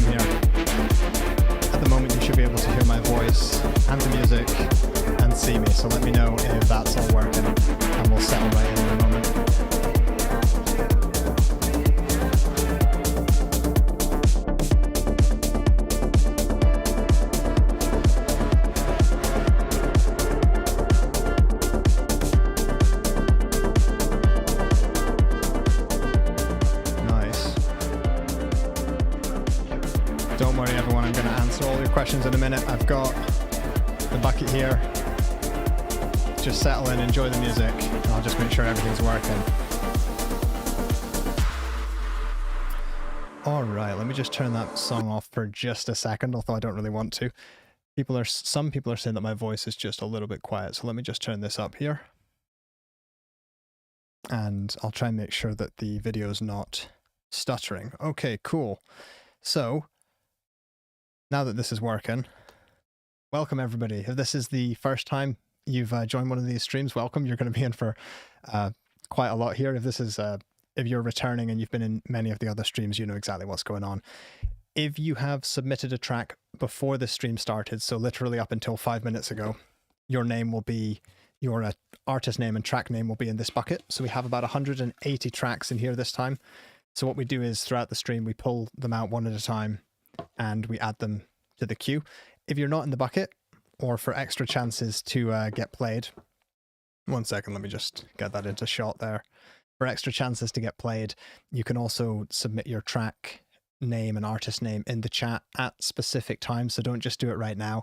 stream here. At the moment you should be able to hear my voice and the music and see me, so let me know if that's all working and we'll settle right in a moment. Don't worry everyone, I'm going to answer all your questions in a minute. I've got the bucket here. Just settle in, enjoy the music, and I'll just make sure everything's working. Alright, let me just turn that song off for just a second, although I don't really want to. Some people are saying that my voice is just a little bit quiet, so let me just turn this up here. And I'll try and make sure that the video is not stuttering. Okay, cool. So, now that this is working, welcome everybody. If this is the first time you've joined one of these streams, welcome. You're going to be in for quite a lot here. If you're returning and you've been in many of the other streams, you know exactly what's going on. If you have submitted a track before the stream started, so literally up until 5 minutes ago, your name will be, your artist name and track name will be in this bucket. So we have about 180 tracks in here this time. So what we do is throughout the stream, we pull them out one at a time and we add them to the queue. If you're not in the bucket, or for extra chances to get played, 1 second, let me just get that into shot there. For extra chances to get played, you can also submit your track name and artist name in the chat at specific times, so don't just do it right now.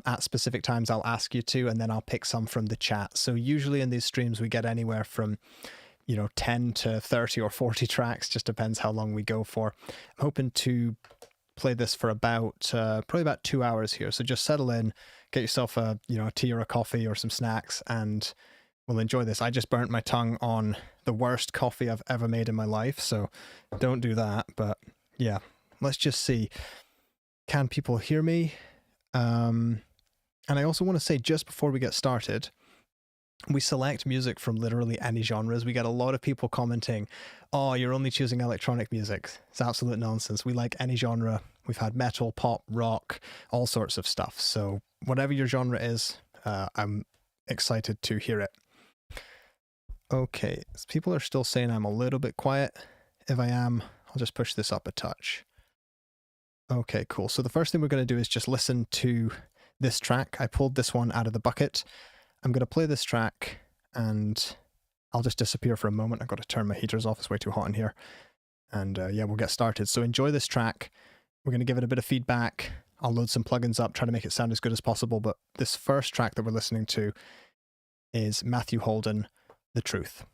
At specific times I'll ask you to, and then I'll pick some from the chat. So usually in these streams we get anywhere from 10 to 30 or 40 tracks, just depends how long we go for. I'm hoping to play this for about probably about 2 hours here, so just settle in, get yourself a tea or a coffee or some snacks, and we'll enjoy this. I just burnt my tongue on the worst coffee I've ever made in my life, so don't do that. But yeah, let's just see, can people hear me? And I also want to say, just before we get started, we select music from literally any genres. We get a lot of people commenting, oh, you're only choosing electronic music. It's absolute nonsense. We like any genre. We've had metal, pop, rock, all sorts of stuff. So whatever your genre is, I'm excited to hear it. Okay, people are still saying I'm a little bit quiet. If I am, I'll just push this up a touch. Okay, cool. So the first thing we're going to do is just listen to this track. I pulled this one out of the bucket. I'm going to play this track and I'll just disappear for a moment. I've got to turn my heaters off. It's way too hot in here. And yeah, we'll get started. So enjoy this track. We're going to give it a bit of feedback. I'll load some plugins up, try to make it sound as good as possible. But this first track that we're listening to is Matthew Holden, The Truth.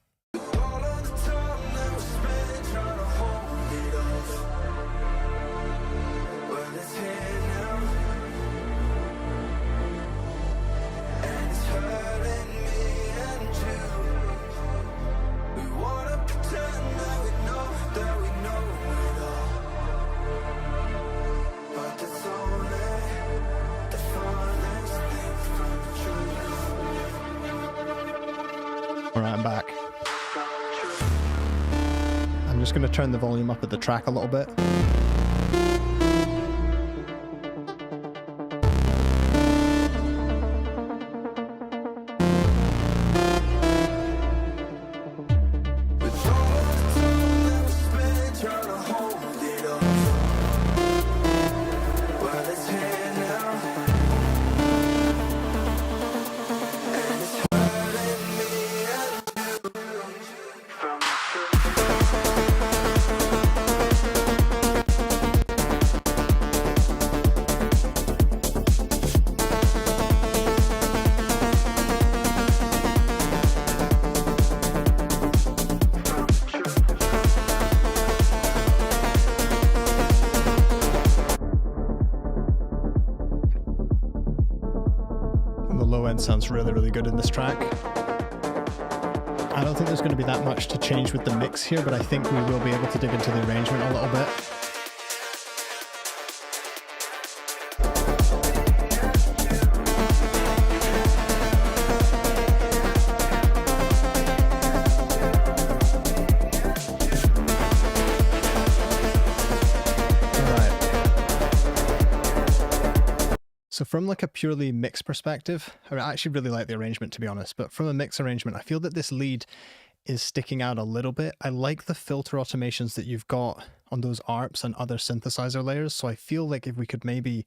Alright, I'm back. I'm just going to turn the volume up at the track a little bit. Sounds really, really good in this track. I don't think there's going to be that much to change with the mix here, but I think we will be able to dig into the arrangement a little bit. Alright. So from like a purely mix perspective, I actually really like the arrangement, to be honest, but from a mix arrangement, I feel that this lead is sticking out a little bit. I like the filter automations that you've got on those ARPs and other synthesizer layers. So I feel like if we could maybe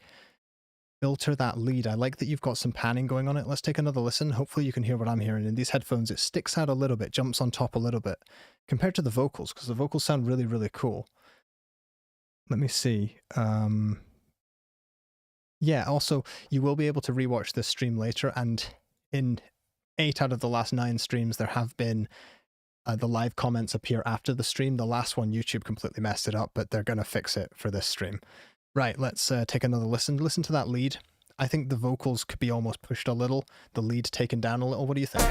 filter that lead, I like that you've got some panning going on it. Let's take another listen. Hopefully you can hear what I'm hearing. In these headphones, it sticks out a little bit, jumps on top a little bit compared to the vocals, because the vocals sound really, really cool. Let me see. Yeah, also, you will be able to rewatch this stream later, and in 8 out of the last 9 streams, there have been the live comments appear after the stream. The last one, YouTube completely messed it up, but they're going to fix it for this stream. Right, let's take another listen. Listen to that lead. I think the vocals could be almost pushed a little, the lead taken down a little. What do you think?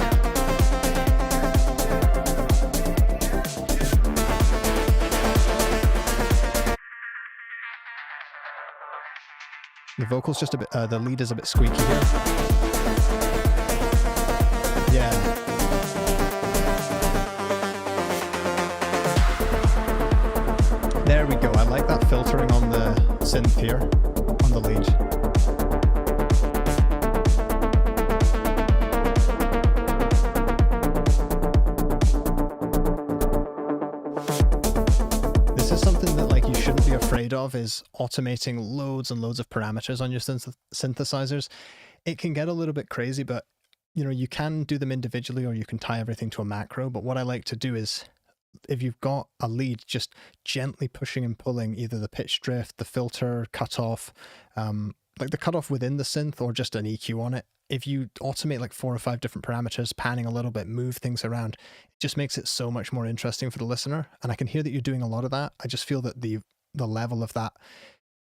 The vocal's just a bit, the lead is a bit squeaky here. Yeah. There we go. I like that filtering on the synth here, on the lead. This is something that like you shouldn't be afraid of, is automating loads and loads of parameters on your synthesizers. It can get a little bit crazy, but you know, you can do them individually or you can tie everything to a macro. But what I like to do is, if you've got a lead, just gently pushing and pulling either the pitch drift, the filter, cutoff, like the cutoff within the synth or just an EQ on it. If you automate like 4 or 5 different parameters, panning a little bit, move things around, it just makes it so much more interesting for the listener. And I can hear that you're doing a lot of that. I just feel that the level of that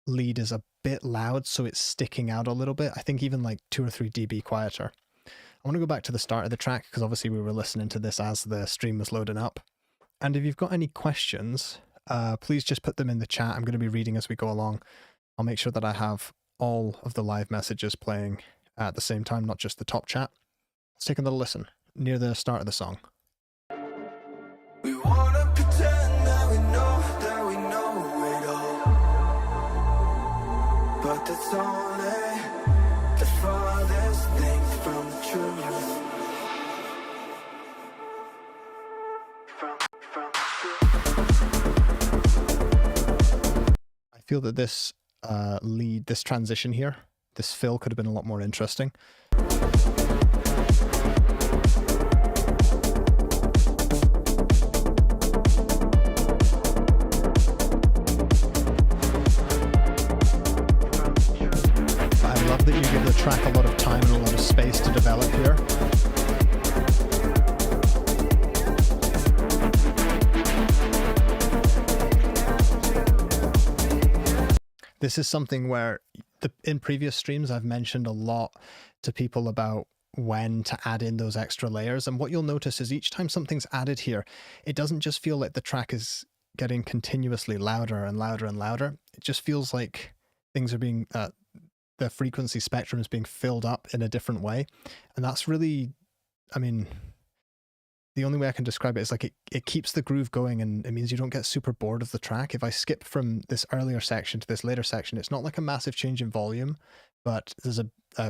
lead is a bit loud, so it's sticking out a little bit. I think even like 2 or 3 dB quieter. I want to go back to the start of the track because obviously we were listening to this as the stream was loading up. And if you've got any questions, please just put them in the chat. I'm going to be reading as we go along. I'll make sure that I have all of the live messages playing at the same time, not just the top chat. Let's take another listen near the start of the song. We wanna pretend that we know it all, but that's only the farthest thing from the truth. I feel that this lead, this transition here, this fill could have been a lot more interesting. That you give the track a lot of time and a lot of space to develop here. This is something where in previous streams I've mentioned a lot to people about when to add in those extra layers, and what you'll notice is each time something's added here, it doesn't just feel like the track is getting continuously louder and louder and louder. It just feels like things are being the frequency spectrum is being filled up in a different way. And that's really, I mean, the only way I can describe it is like it keeps the groove going, and it means you don't get super bored of the track. If I skip from this earlier section to this later section, it's not like a massive change in volume, but there's a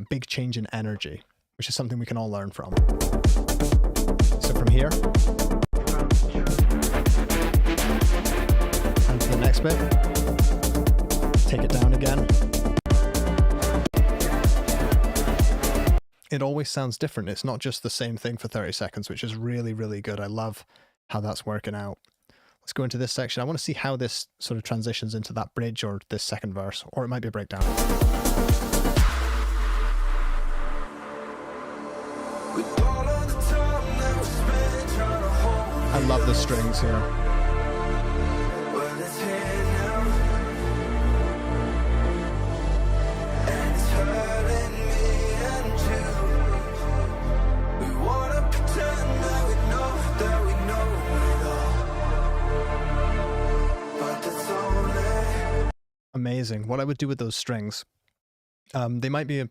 big change in energy, which is something we can all learn from. So from here, and to the next bit, take it down again. It always sounds different. It's not just the same thing for 30 seconds, which is really, really good. I love how that's working out. Let's go into this section. I want to see how this sort of transitions into that bridge or this second verse, or it might be a breakdown. I love the strings here. Amazing. What I would do with those strings, they might be, I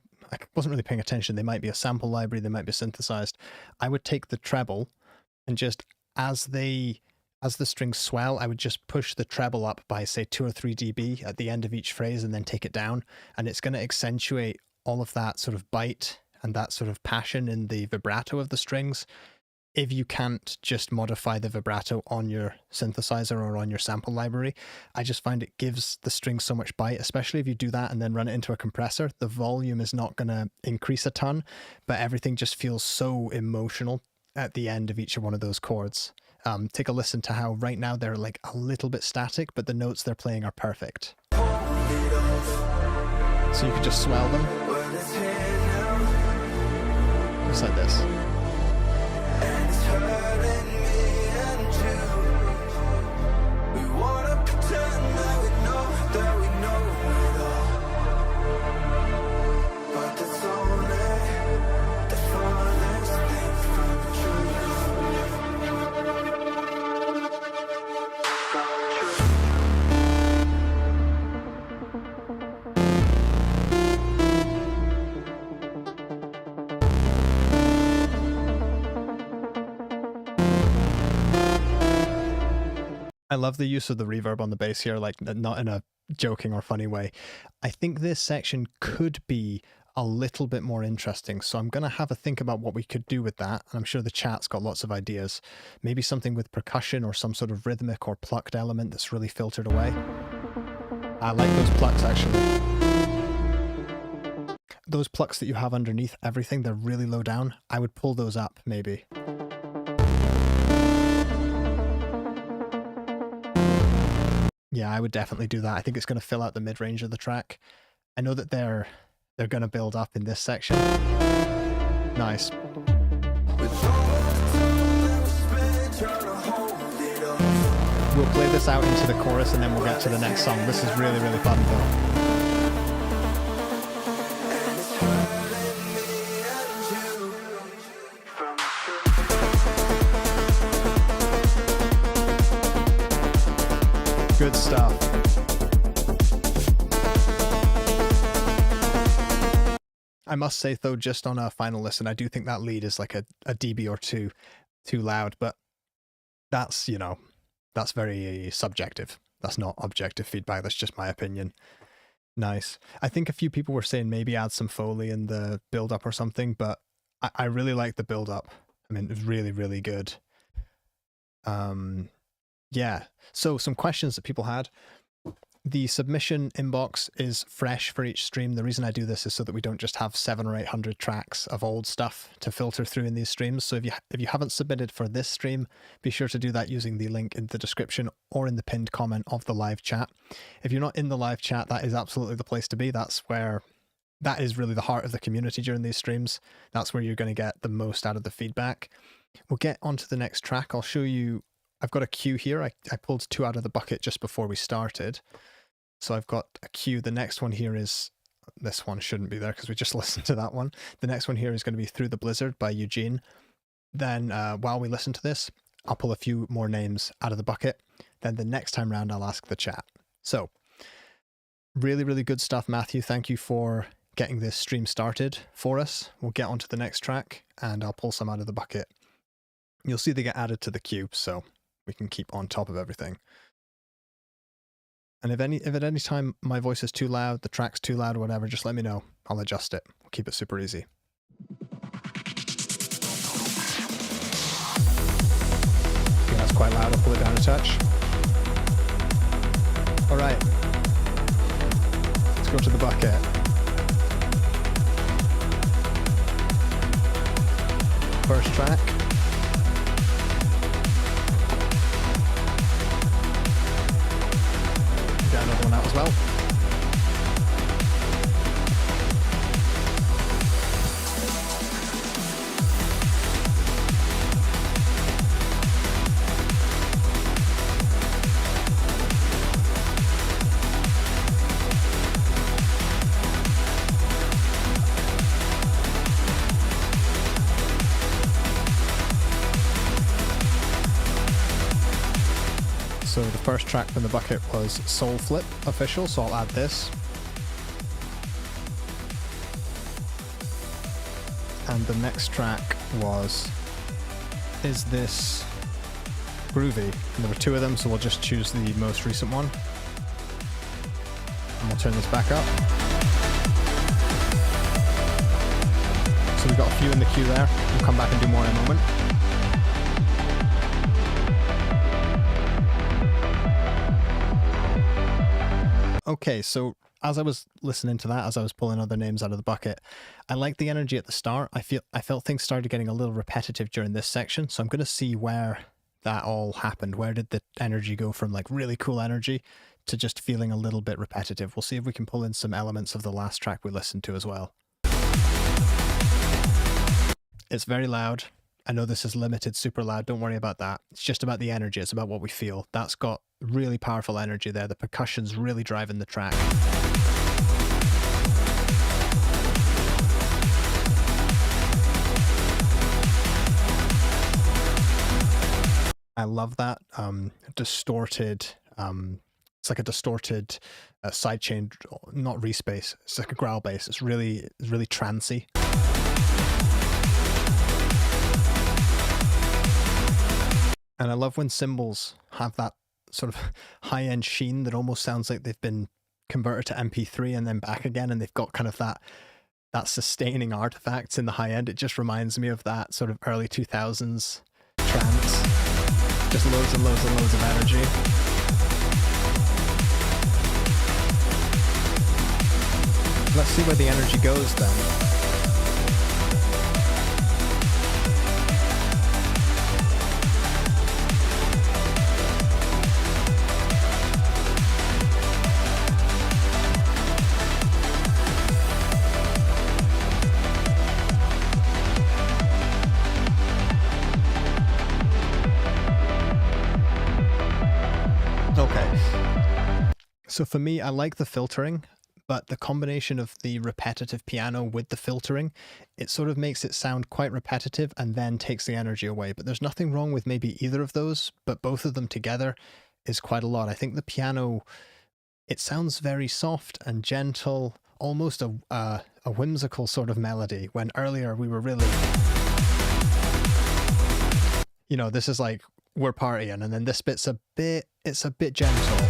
wasn't really paying attention, they might be a sample library, they might be synthesized. I would take the treble and just as the strings swell, I would just push the treble up by say 2 or 3 dB at the end of each phrase and then take it down. And it's going to accentuate all of that sort of bite and that sort of passion in the vibrato of the strings if you can't just modify the vibrato on your synthesizer or on your sample library. I just find it gives the strings so much bite, especially if you do that and then run it into a compressor. The volume is not going to increase a ton, but everything just feels so emotional at the end of each one of those chords. Take a listen to how right now they're like a little bit static, but the notes they're playing are perfect. So you can just swell them. Just like this. I love the use of the reverb on the bass here, like not in a joking or funny way. I think this section could be a little bit more interesting, so I'm going to have a think about what we could do with that, and I'm sure the chat's got lots of ideas. Maybe something with percussion or some sort of rhythmic or plucked element that's really filtered away. I like those plucks, actually. Those plucks that you have underneath everything, they're really low down. I would pull those up, maybe. Yeah, I would definitely do that. I think it's going to fill out the mid-range of the track. I know that they're going to build up in this section. Nice. We'll play this out into the chorus and then we'll get to the next song. This is really, really fun though. Good stuff. I must say though, just on a final listen, I do think that lead is like a dB or two too loud, but that's, you know, that's very subjective. That's not objective feedback. That's just my opinion. Nice. I think a few people were saying maybe add some Foley in the build up or something, but I really like the build up. I mean, it's really, really good. Yeah, so some questions that people had. The submission inbox is fresh for each stream. The reason I do this is so that we don't just have 700 or 800 tracks of old stuff to filter through in these streams. So if you haven't submitted for this stream, be sure to do that using the link in the description or in the pinned comment of the live chat. If you're not in the live chat, that is absolutely the place to be. That is really the heart of the community during these streams. That's where you're going to get the most out of the feedback. We'll get on to the next track. I'll show you. I've got a cue here. I pulled 2 out of the bucket just before we started. So I've got a cue. The next one here is, this one shouldn't be there because we just listened to that one. The next one here is going to be Through the Blizzard by Eugene. Then while we listen to this, I'll pull a few more names out of the bucket. Then the next time round, I'll ask the chat. So really, really good stuff, Matthew. Thank you for getting this stream started for us. We'll get on to the next track and I'll pull some out of the bucket. You'll see they get added to the queue, so we can keep on top of everything. And if at any time my voice is too loud, the track's too loud or whatever, just let me know. I'll adjust it. We'll keep it super easy. Okay, that's quite loud. I'll pull it down a touch. All right. Let's go to the bucket. First track. Get another one out as well. So the first track from the bucket was Soul Flip official, so I'll add this. And the next track was Is This Groovy? And there were 2 of them, so we'll just choose the most recent one. And we'll turn this back up. we've got a few in the queue there. We'll come back and do more in a moment. Okay, so as I was listening to that, as I was pulling other names out of the bucket, I liked the energy at the start. I felt things started getting a little repetitive during this section, so I'm going to see where that all happened. Where did the energy go from like really cool energy to just feeling a little bit repetitive? We'll see if we can pull in some elements of the last track we listened to as well. It's very loud. I know this is limited, super loud. Don't worry about that. It's just about the energy. It's about what we feel. That's got really powerful energy there. The percussion's really driving the track. I love that distorted, it's like a distorted sidechain, not respace. It's like a growl bass. It's really trancy. And I love when cymbals have that sort of high-end sheen that almost sounds like they've been converted to MP3 and then back again, and they've got kind of that sustaining artifacts in the high end. It just reminds me of that sort of early 2000s trance. Just loads and loads and loads of energy. Let's see where the energy goes then. So for me, I like the filtering, but the combination of the repetitive piano with the filtering, it sort of makes it sound quite repetitive and then takes the energy away. But there's nothing wrong with maybe either of those, but both of them together is quite a lot. I think the piano, it sounds very soft and gentle, almost a whimsical sort of melody, when earlier we were really, you know, this is like, we're partying, and then this bit's it's a bit gentle.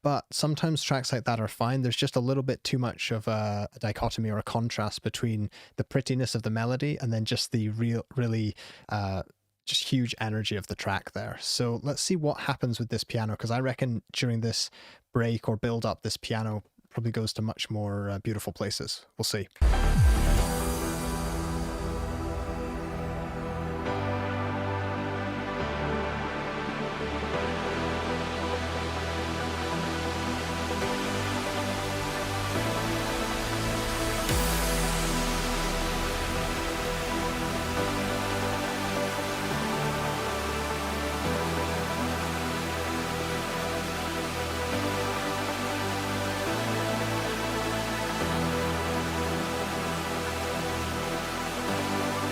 But sometimes tracks like that are fine. There's just a little bit too much of a dichotomy or a contrast between the prettiness of the melody and then just the really just huge energy of the track there. So let's see what happens with this piano, because I reckon during this break or build up, this piano probably goes to much more beautiful places. We'll see.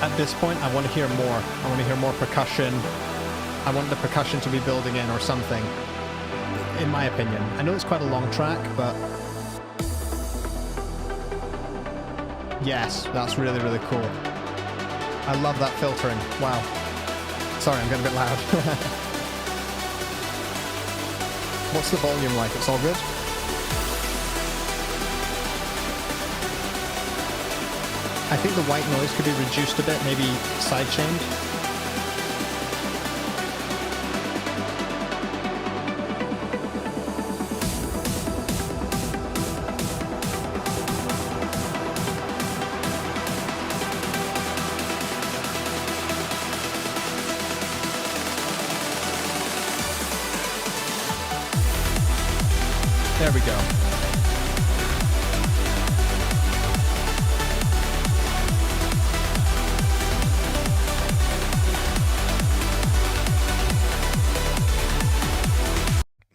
At this point, I want to hear more. I want to hear more percussion. I want the percussion to be building in or something, in my opinion. I know it's quite a long track, but yes, that's really, really cool. I love that filtering. Wow. Sorry, I'm getting a bit loud. What's the volume like? It's all good? I think the white noise could be reduced a bit, maybe sidechained. There we go.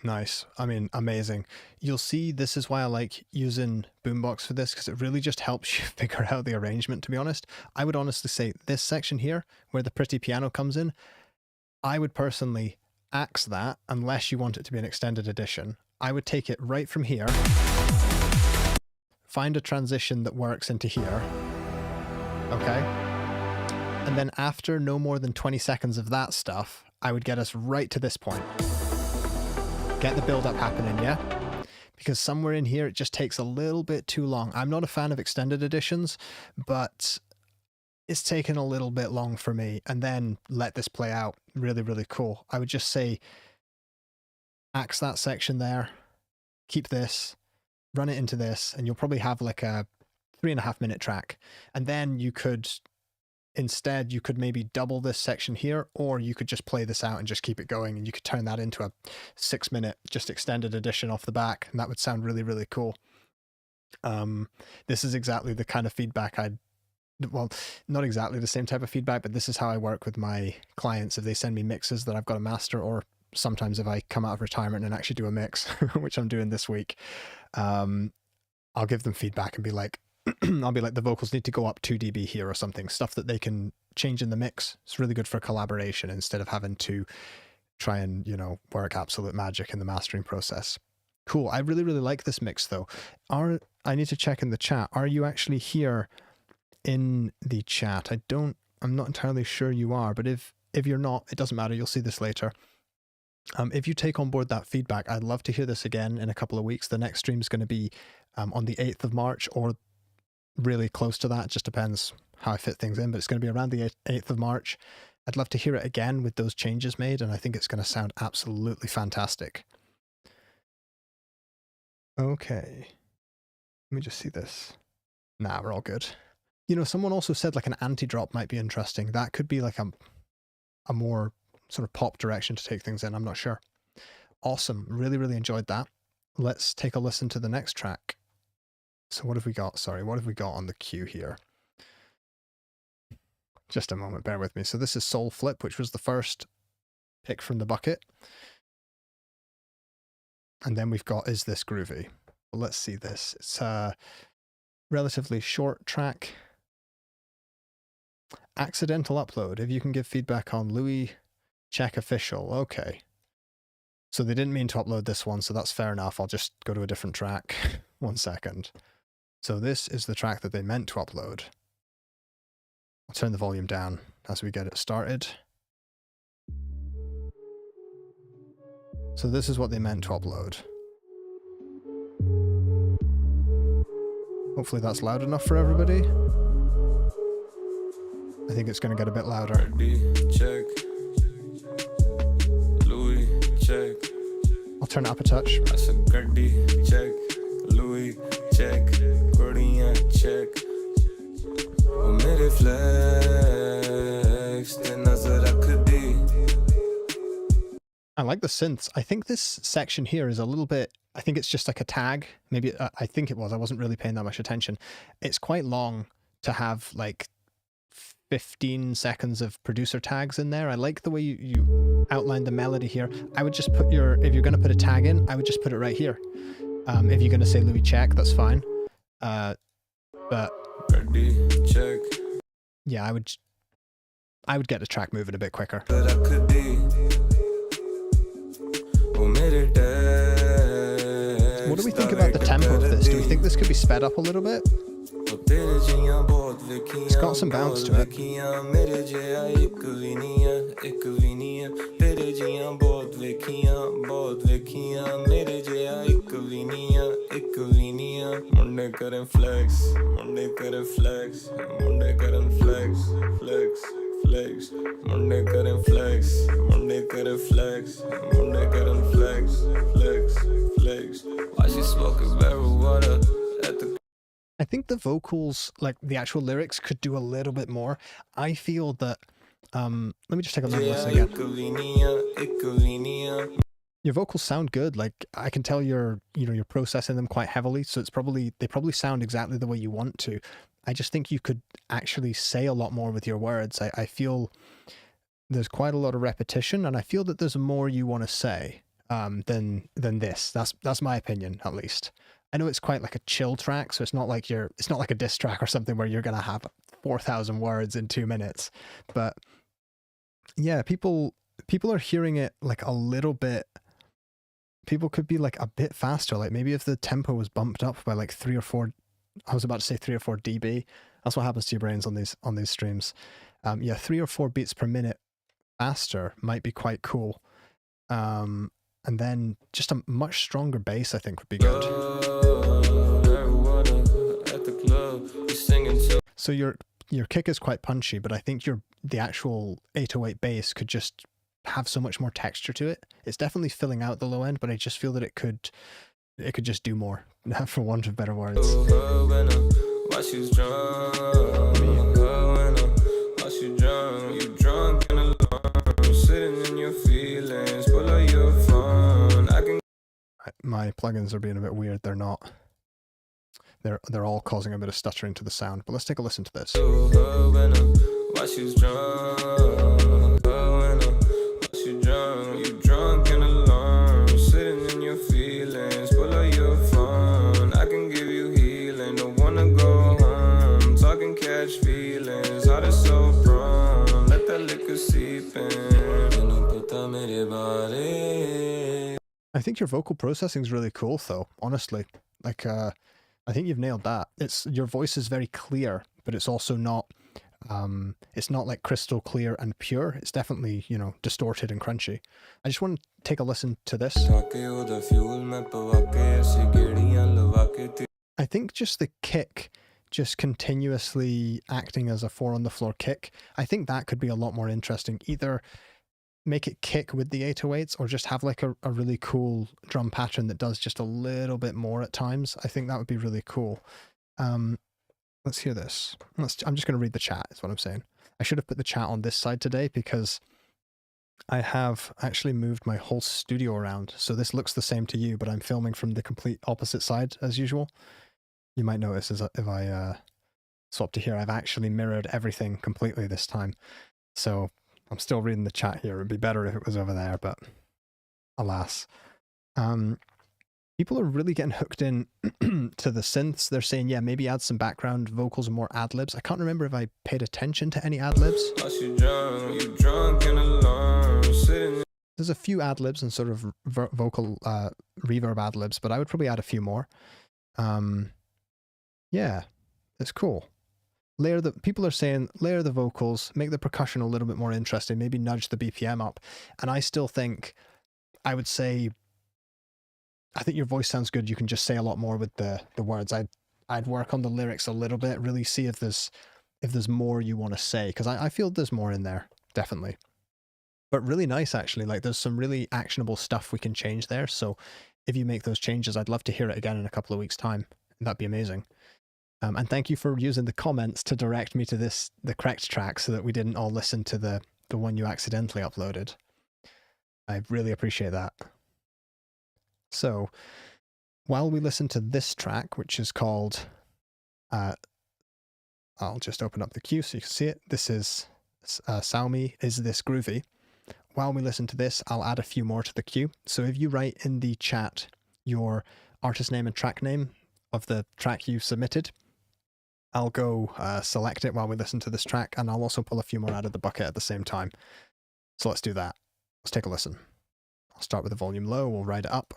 Nice. I mean, amazing. You'll see this is why I like using Boombox for this, because it really just helps you figure out the arrangement, to be honest. I would honestly say this section here, where the pretty piano comes in, I would personally axe that, unless you want it to be an extended edition. I would take it right from here, find a transition that works into here, okay? And then after no more than 20 seconds of that stuff, I would get us right to this point. Get the build up happening, yeah? because somewhere in here it just takes a little bit too long. I'm not a fan of extended editions, but it's taken a little bit long for me. And then let this play out. Really, really cool. I would just say axe that section there, keep this, run it into this, and you'll probably have like a 3.5 minute track. And then you could, instead, you could maybe double this section here, or you could just play this out and just keep it going, and you could turn that into a 6 minute just extended edition off the back, and that would sound really, really cool. This is exactly the kind of feedback well, not exactly the same type of feedback, but this is how I work with my clients. If they send me mixes that I've got to master, or sometimes if I come out of retirement and actually do a mix, which I'm doing this week, I'll give them feedback and be like, I'll be like, the vocals need to go up 2 dB here or something, stuff that they can change in the mix. It's really good for collaboration instead of having to try and, you know, work absolute magic in the mastering process. Cool. I really, really like this mix though. I need to check in the chat. Are you actually here in the chat? I'm not entirely sure you are, but if you're not, it doesn't matter. You'll see this later. If you take on board that feedback, I'd love to hear this again in a couple of weeks. The next stream is going to be on the 8th of March or really close to that. It just depends how I fit things in, but it's going to be around the 8th of March. I'd love to hear it again with those changes made, and I think it's going to sound absolutely fantastic. Okay. Let me just see this. Nah, we're all good. You know, someone also said like an anti-drop might be interesting. That could be like a more sort of pop direction to take things in. I'm not sure. Awesome. Really, really enjoyed that. Let's take a listen to the next track. So what have we got? Sorry, what have we got on the queue here? Just a moment, bear with me. So this is Soul Flip, which was the first pick from the bucket. And then we've got Is This Groovy? Well, let's see this. It's a relatively short track. Accidental upload. If you can give feedback on Louis, check official. Okay. So they didn't mean to upload this one, so that's fair enough. I'll just go to a different track. 1 second. So this is the track that they meant to upload. I'll turn the volume down as we get it started. So this is what they meant to upload. Hopefully that's loud enough for everybody. I think it's going to get a bit louder. Check. Louis, check. I'll turn it up a touch. Check. Louis, check. Check. I like the synths. I think this section here is a little bit, I think it's just like a tag. Maybe, I think it was. I wasn't really paying that much attention. It's quite long to have like 15 seconds of producer tags in there. I like the way you outline the melody here. I would just put if you're going to put a tag in, I would just put it right here. If you're going to say Louis check, that's fine. But yeah, I would get the track moving a bit quicker. What do we think about the tempo of this? Do we think this could be sped up a little bit? It's got some bounce to it. I think the vocals, like the actual lyrics, could do a little bit more. I feel that, let me just take a little listen again. Your vocals sound good. Like I can tell you're processing them quite heavily. So they probably sound exactly the way you want to. I just think you could actually say a lot more with your words. I feel there's quite a lot of repetition, and I feel that there's more you want to say than this. That's my opinion, at least. I know it's quite like a chill track, so it's not like a diss track or something where you're gonna have 4,000 words in 2 minutes. But yeah, people are hearing it like a little bit. People could be like a bit faster. Like maybe if the tempo was bumped up by like 3 or 4. I was about to say 3 or 4 dB. That's what happens to your brains on these streams. Yeah, 3 or 4 beats per minute faster might be quite cool. And then just a much stronger bass, I think, would be good. So your kick is quite punchy, but I think the actual 808 bass could just have so much more texture to it. It's definitely filling out the low end, but I just feel that it could just do more, for want of better words. My plugins are being a bit weird. They're not. They're all causing a bit of stuttering to the sound. But let's take a listen to this. I think your vocal processing is really cool, though. Honestly, like I think you've nailed that. Your voice is very clear, but it's also not. It's not like crystal clear and pure. It's definitely, you know, distorted and crunchy. I just want to take a listen to this. I think just the kick, just continuously acting as a 4 on the floor kick, I think that could be a lot more interesting. Either make it kick with the 808s or just have like a really cool drum pattern that does just a little bit more at times. I think that would be really cool. Let's hear this. I'm just going to read the chat, is what I'm saying. I should have put the chat on this side today because I have actually moved my whole studio around. So this looks the same to you, but I'm filming from the complete opposite side as usual. You might notice if I swap to here, I've actually mirrored everything completely this time. So I'm still reading the chat here. It'd be better if it was over there, but alas. People are really getting hooked in to the synths. They're saying, yeah, maybe add some background vocals and more ad-libs. I can't remember if I paid attention to any ad-libs. There's a few ad-libs and sort of vocal reverb ad-libs, but I would probably add a few more. Yeah, it's cool. People are saying layer the vocals, make the percussion a little bit more interesting, maybe nudge the BPM up. And I still think, I would say, I think your voice sounds good. You can just say a lot more with the words. I'd work on the lyrics a little bit, really see if there's more you want to say, because I feel there's more in there, definitely. But really nice, actually. Like, there's some really actionable stuff we can change there. So if you make those changes, I'd love to hear it again in a couple of weeks' time. That'd be amazing. And thank you for using the comments to direct me to the correct track so that we didn't all listen to the one you accidentally uploaded. I really appreciate that. So while we listen to this track, which is called, I'll just open up the queue so you can see it. This is Xiaomi, Is This Groovy? While we listen to this, I'll add a few more to the queue. So if you write in the chat your artist name and track name of the track you submitted, I'll go select it while we listen to this track, and I'll also pull a few more out of the bucket at the same time. So let's do that. Let's take a listen. I'll start with the volume low, we'll ride it up.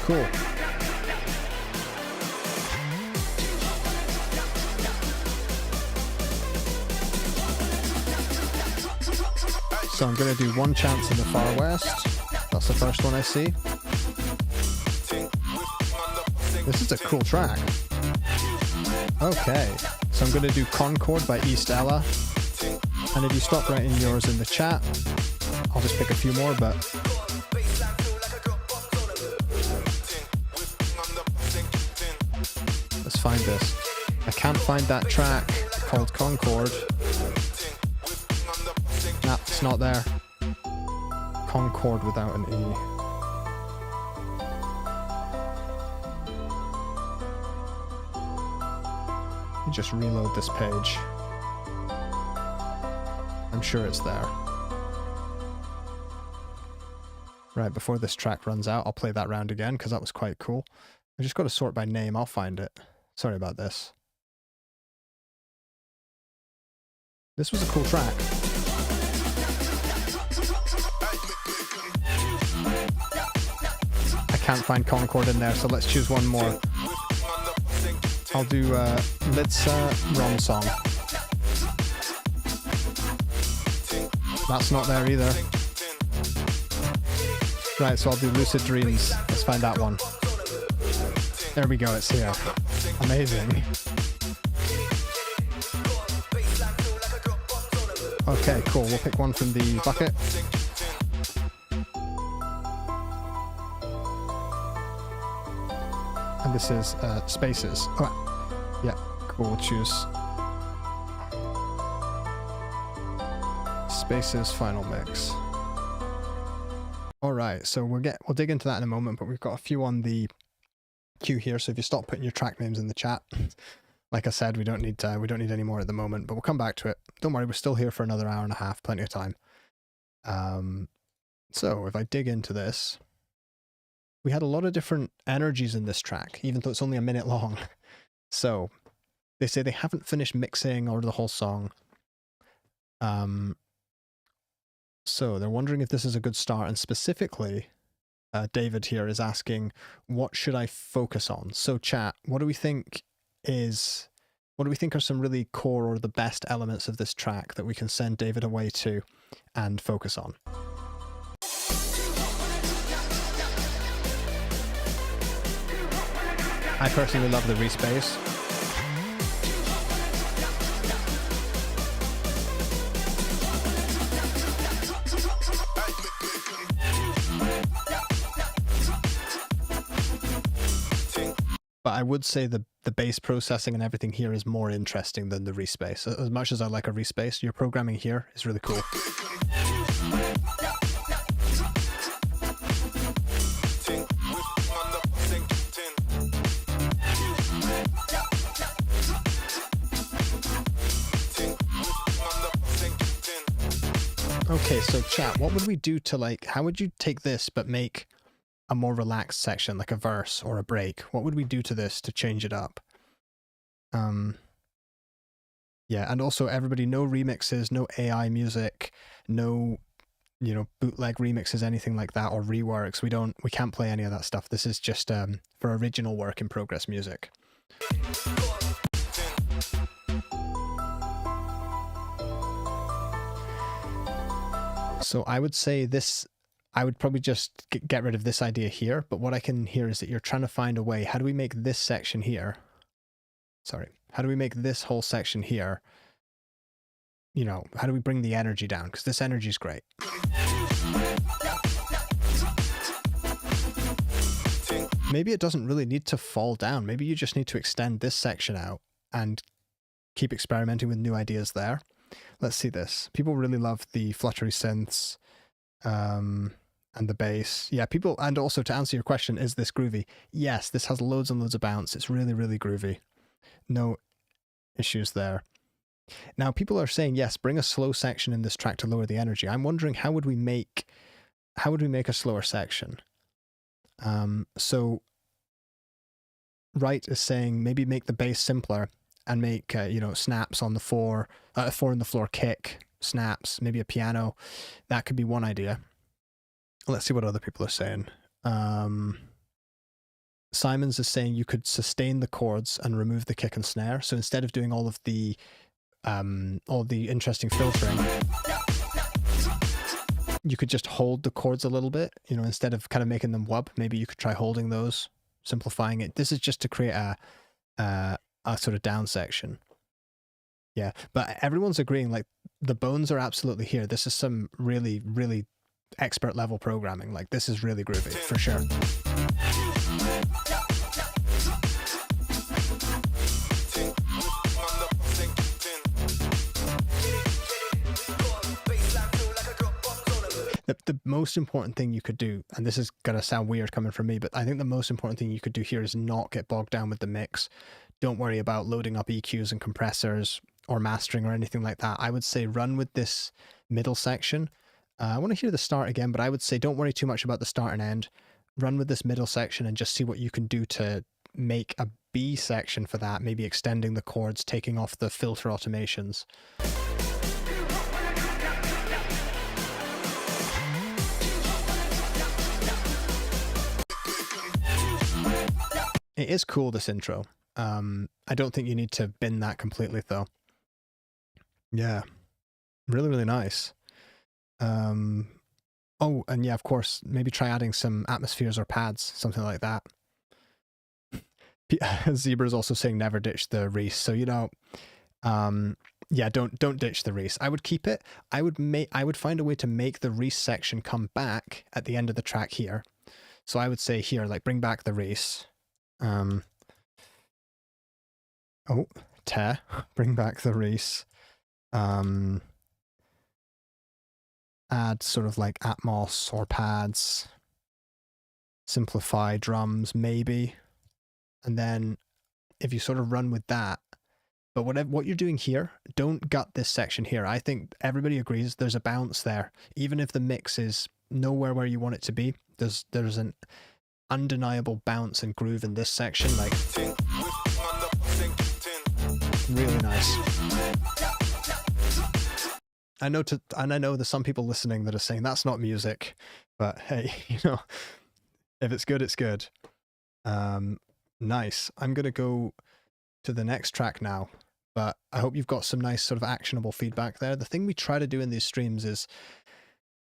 Cool. So I'm going to do One Chance in the Far West. That's the first one I see. This is a cool track. Okay, so I'm going to do Concord by East Ella. And if you stop writing yours in the chat, I'll just pick a few more, but let's find this. I can't find that track called Concord. Nah, it's not there. Concord without an E. Just reload this page. I'm sure it's there. Right, before this track runs out, I'll play that round again because that was quite cool. I just got to sort by name. I'll find it. Sorry about this. This was a cool track. I can't find Concord in there, so let's choose one more. I'll do Litsa Rom Song. That's not there either. Right, so I'll do Lucid Dreams. Let's find that one. There we go, it's here. Amazing. Okay, cool. We'll pick one from the bucket. And this is Spaces. Oh, yeah, cool. We'll choose Spaces Final Mix. All right, so we'll dig into that in a moment, but we've got a few on the queue here. So if you stop putting your track names in the chat, like I said, we don't need any more at the moment, but we'll come back to it. Don't worry, we're still here for another hour and a half, plenty of time. So if I dig into this, we had a lot of different energies in this track, even though it's only a minute long. So they say they haven't finished mixing or the whole song. So they're wondering if this is a good start, and specifically, David here is asking, what should I focus on? So chat, what do we think are some really core or the best elements of this track that we can send David away to and focus on? I personally love the respace. But I would say the bass processing and everything here is more interesting than the respace. As much as I like a respace, your programming here is really cool. Okay, so chat, what would we do to how would you take this but make a more relaxed section, like a verse or a break? What would we do to this to change it up? Yeah, and also everybody, no remixes, no AI music, no, bootleg remixes, anything like that, or reworks. We can't play any of that stuff. This is just for original work in progress music. So I would say this, I would probably just get rid of this idea here, but what I can hear is that you're trying to find a way, how do we make this section here, how do we make this whole section here, how do we bring the energy down? Because this energy is great. Maybe it doesn't really need to fall down. Maybe you just need to extend this section out and keep experimenting with new ideas there. Let's see this. People really love the fluttery synths. And the bass. Yeah, people, and also to answer your question, is this groovy? Yes, this has loads and loads of bounce. It's really, really groovy. No issues there. Now, people are saying, yes, bring a slow section in this track to lower the energy. I'm wondering, how would we make a slower section? So Wright is saying maybe make the bass simpler and make, snaps on the 4 in the floor kick, snaps, maybe a piano. That could be one idea. Let's see what other people are saying. Simons is saying you could sustain the chords and remove the kick and snare. So instead of doing all the interesting filtering, you could just hold the chords a little bit, instead of kind of making them wub. Maybe you could try holding those, simplifying it. This is just to create a sort of down section. Yeah, but everyone's agreeing, like, the bones are absolutely here. This is some really, really expert level programming. Like, this is really groovy for sure. The most important thing you could do, and this is going to sound weird coming from me, but I think the most important thing you could do here is not get bogged down with the mix. Don't worry about loading up EQs and compressors or mastering or anything like that. I would say run with this middle section. I want to hear the start again, but I would say don't worry too much about the start and end. Run with this middle section and just see what you can do to make a B section for that, maybe extending the chords, taking off the filter automations. It is cool, this intro. I don't think you need to bin that completely, though. Yeah. Really, really nice. Oh, and yeah, of course, maybe try adding some atmospheres or pads, something like that. Zebra is also saying never ditch the Reese. So, you know, yeah, don't ditch the Reese. I would keep it. I would find a way to make the Reese section come back at the end of the track here. So I would say here, like, bring back the Reese. Bring back the Reese. Add sort of like Atmos or pads. Simplify drums, maybe. And then if you sort of run with that, but what you're doing here, don't gut this section here. I think everybody agrees there's a bounce there. Even if the mix is nowhere where you want it to be, there's an undeniable bounce and groove in this section. Like, really nice. I know there's some people listening that are saying that's not music, but hey, you know, if it's good, it's good. Nice. I'm going to go to the next track now, but I hope you've got some nice sort of actionable feedback there. The thing we try to do in these streams is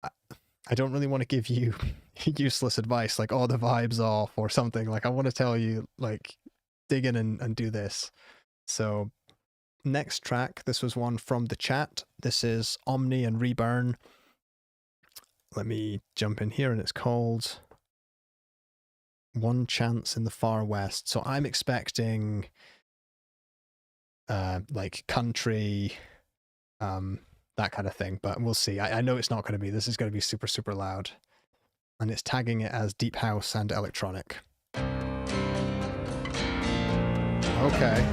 I don't really want to give you useless advice like, oh, the vibe's off or something. Like, I want to tell you, like, dig in and do this. So next track, this was one from the chat. This is Omni and Reburn. Let me jump in here, and it's called One Chance in the Far West. So I'm expecting like country, that kind of thing, but we'll see. I know it's not going to be. This is going to be super, super loud. And it's tagging it as deep house and electronic. Okay.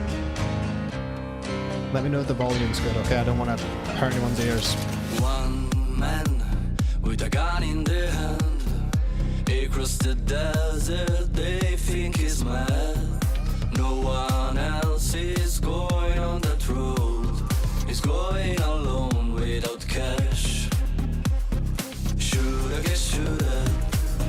Let me know if the volume's good, okay? I don't want to hurt anyone's ears. One man with a gun in their hand, across the desert they think he's mad. No one else is going on that road. He's going alone without cash. Shoulda, guess shoulda,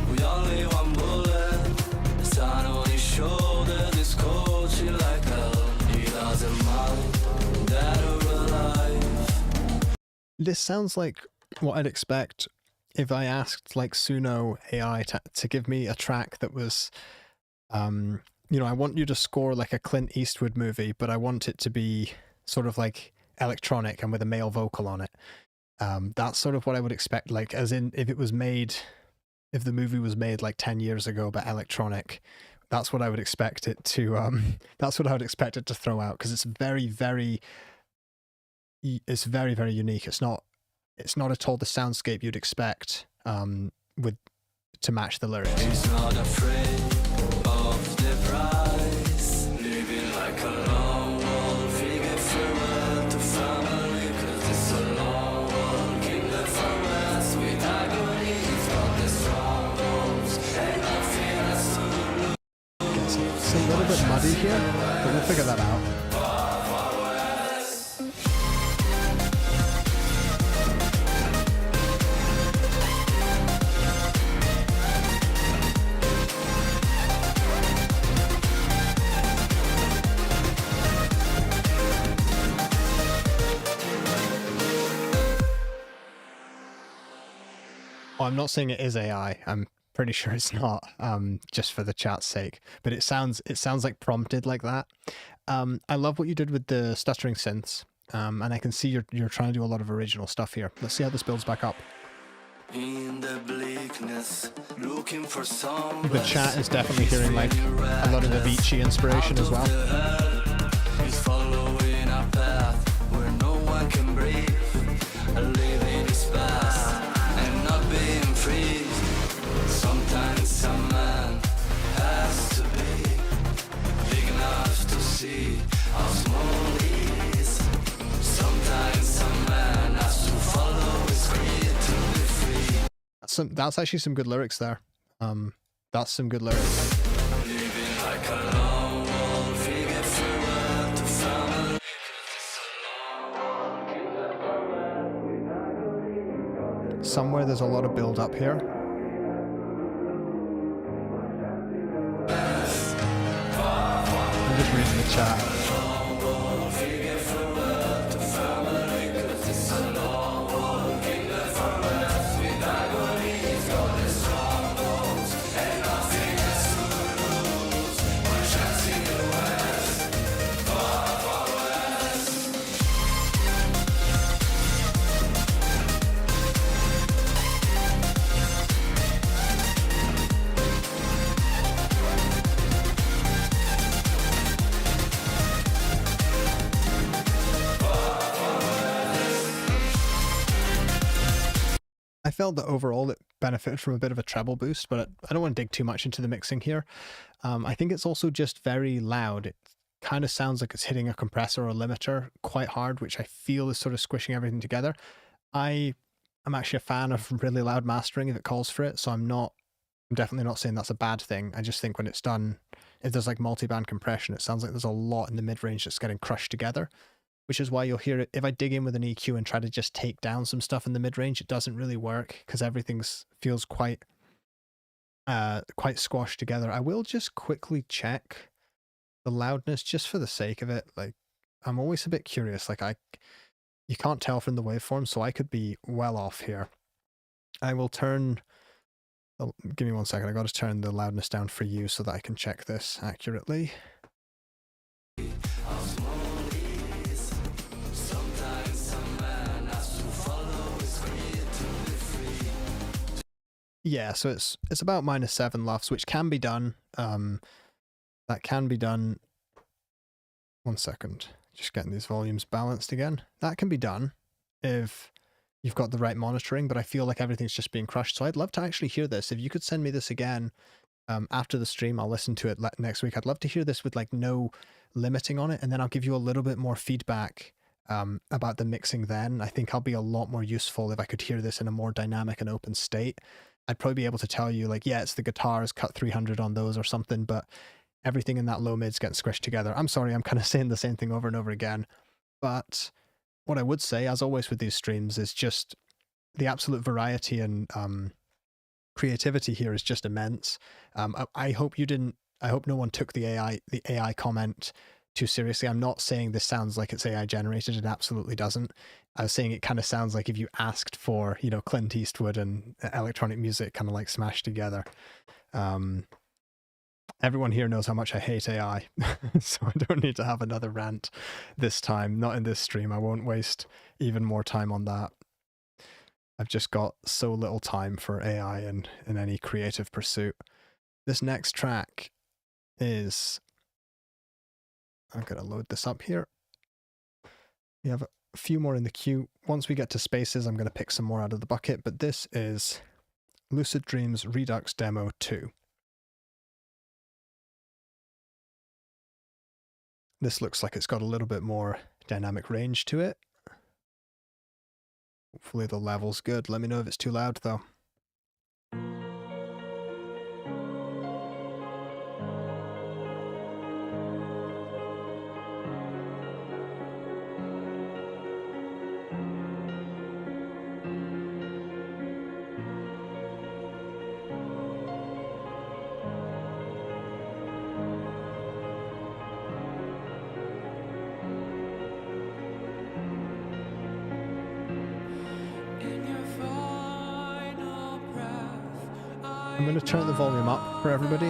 with only one bullet. The sun on his shoulder, this coaching like hell. He doesn't mind. This sounds like what I'd expect if I asked like Suno AI to give me a track that was, you know, I want you to score like a Clint Eastwood movie, but I want it to be sort of like electronic and with a male vocal on it. That's sort of what I would expect, like as in if the movie was made like 10 years ago but electronic, that's what I would expect it to, that's what I would expect it to throw out, because it's very, very unique. It's not at all the soundscape you'd expect to match the lyrics. He's not afraid of the price, living like a lone wolf. He gave farewell to family, 'cause it's a long walk in the forest with agony. He's got the strongholds and nothing else to lose. It's a little bit muddy here, but we'll figure that out. I'm not saying it is AI. I'm pretty sure it's not, just for the chat's sake. But it sounds like prompted like that. I love what you did with the stuttering synths, and I can see you're trying to do a lot of original stuff here. Let's see how this builds back up. In the bleakness, looking for some. The chat is definitely hearing like a lot of Avicii inspiration as well. He's following a path where no one can breathe, living his past and not being free. Sometimes a man has to be big enough to see how small he is. Sometimes a man has to follow his creed to be free. That's actually some good lyrics there. That's some good lyrics. Living like a lone wolf, he gave farewell to family. Somewhere there's a lot of build up here. I'm just reading the chat. felt that overall it benefited from a bit of a treble boost, but I don't want to dig too much into the mixing here. I think it's also just very loud. It kind of sounds like it's hitting a compressor or limiter quite hard, which I feel is sort of squishing everything together. I'm actually a fan of really loud mastering if it calls for it, so I'm definitely not saying that's a bad thing. I just think when it's done, if there's like multi-band compression, it sounds like there's a lot in the mid-range that's getting crushed together, which is why you'll hear it. If I dig in with an EQ and try to just take down some stuff in the mid-range, it doesn't really work because everything feels quite squashed together. I will just quickly check the loudness just for the sake of it. Like, I'm always a bit curious. Like, you can't tell from the waveform, so I could be well off here. I will turn... give me 1 second. I got to turn the loudness down for you so that I can check this accurately. Yeah, so it's about -7 LUFS, which can be done. That can be done. 1 second. Just getting these volumes balanced again. That can be done if you've got the right monitoring, but I feel like everything's just being crushed. So I'd love to actually hear this. If you could send me this again after the stream, I'll listen to it next week. I'd love to hear this with like no limiting on it, and then I'll give you a little bit more feedback about the mixing then. I think I'll be a lot more useful if I could hear this in a more dynamic and open state. I'd probably be able to tell you like, yeah, it's the guitars, cut 300 on those or something, but everything in that low mid's getting squished together. I'm sorry, I'm kind of saying the same thing over and over again, but what I would say, as always with these streams, is just the absolute variety and creativity here is just immense. I hope no one took the AI comment too seriously. I'm not saying this sounds like it's AI generated. It absolutely doesn't. I was saying it kind of sounds like if you asked for, you know, Clint Eastwood and electronic music kind of like smashed together. Everyone here knows how much I hate AI, so I don't need to have another rant this time. Not in this stream. I won't waste even more time on that. I've just got so little time for AI in any creative pursuit. This next track is... I'm going to load this up here. We have a few more in the queue. Once we get to spaces, I'm going to pick some more out of the bucket, but this is Lucid Dreams Redux Demo 2. This looks like it's got a little bit more dynamic range to it. Hopefully the level's good. Let me know if it's too loud though. I'm going to turn the volume up for everybody.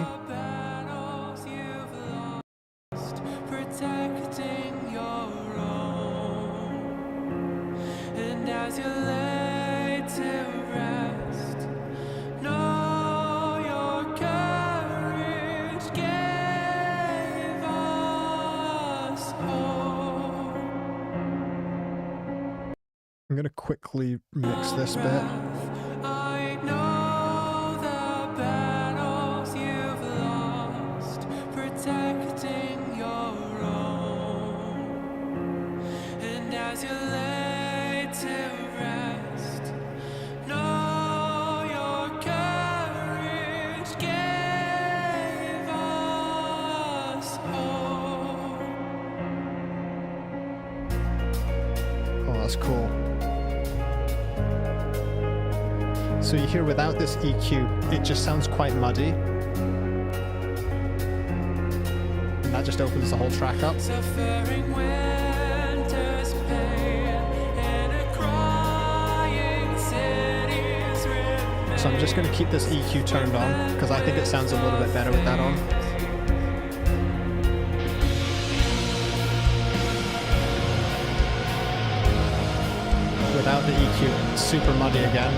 I'm going to quickly mix this bit. That's cool. So you hear without this EQ, it just sounds quite muddy. And that just opens the whole track up. So I'm just going to keep this EQ turned on because I think it sounds a little bit better with that on. Without the EQ, it's super muddy again.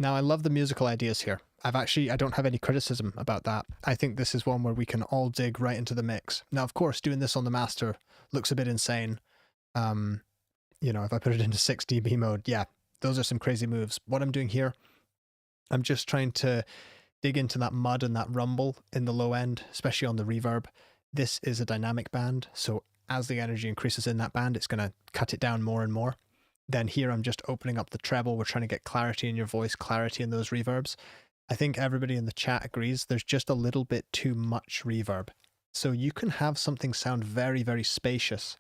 Now, I love the musical ideas here. I don't have any criticism about that. I think this is one where we can all dig right into the mix. Now, of course, doing this on the master looks a bit insane. You know, if I put it into 6 dB mode, yeah, those are some crazy moves. What I'm doing here, I'm just trying to dig into that mud and that rumble in the low end, especially on the reverb. This is a dynamic band, so as the energy increases in that band, it's going to cut it down more and more. Then here I'm just opening up the treble. We're trying to get clarity in your voice, clarity in those reverbs. I think everybody in the chat agrees there's just a little bit too much reverb. So you can have something sound very, very spacious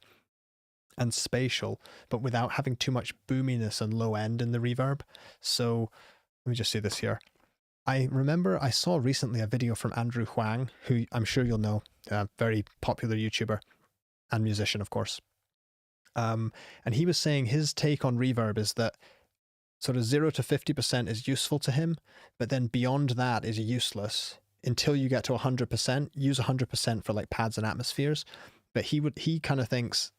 and spatial, but without having too much boominess and low end in the reverb. So let me just see this here. I remember I saw recently a video from Andrew Huang, who I'm sure you'll know, a very popular YouTuber and musician, of course. And he was saying his take on reverb is that sort of 0 to 50% is useful to him, but then beyond that is useless until you get to 100%. Use 100% for like pads and atmospheres. But he kind of thinks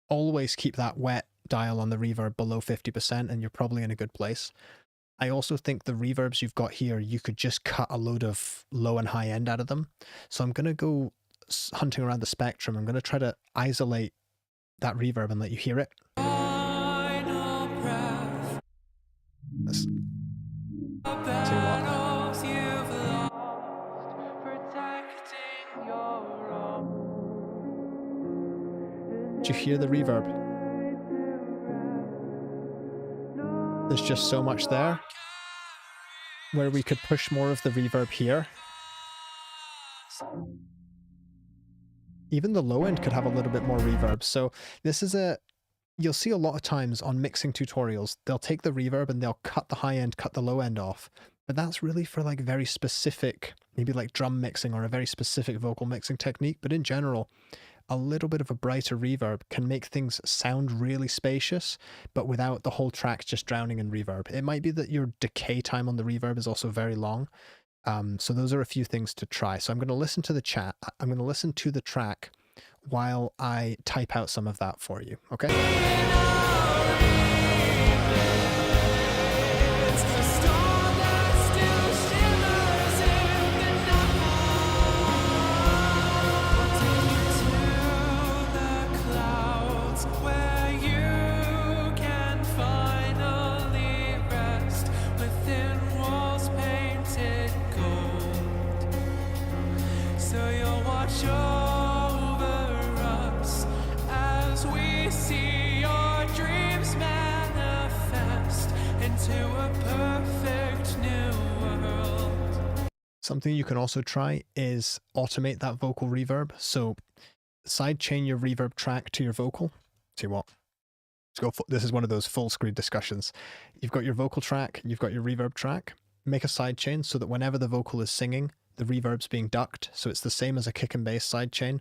always keep that wet dial on the reverb below 50% and you're probably in a good place. I also think the reverbs you've got here, you could just cut a load of low and high end out of them. So I'm going to go hunting around the spectrum. I'm going to try to isolate that reverb and let you hear it. Let's see what. Do you hear the reverb? There's just so much there where we could push more of the reverb here. Even the low end could have a little bit more reverb. So this is you'll see a lot of times on mixing tutorials, they'll take the reverb and they'll cut the high end, cut the low end off. But that's really for like very specific, maybe like drum mixing or a very specific vocal mixing technique. But in general, a little bit of a brighter reverb can make things sound really spacious, but without the whole track just drowning in reverb. It might be that your decay time on the reverb is also very long. So those are a few things to try. So I'm going to listen to the chat. I'm going to listen to the track while I type out some of that for you. Okay? Something you can also try is automate that vocal reverb. So sidechain your reverb track to your vocal. See what? Let's go. This is one of those full screen discussions. You've got your vocal track, you've got your reverb track. Make a sidechain so that whenever the vocal is singing, the reverb's being ducked. So it's the same as a kick and bass sidechain.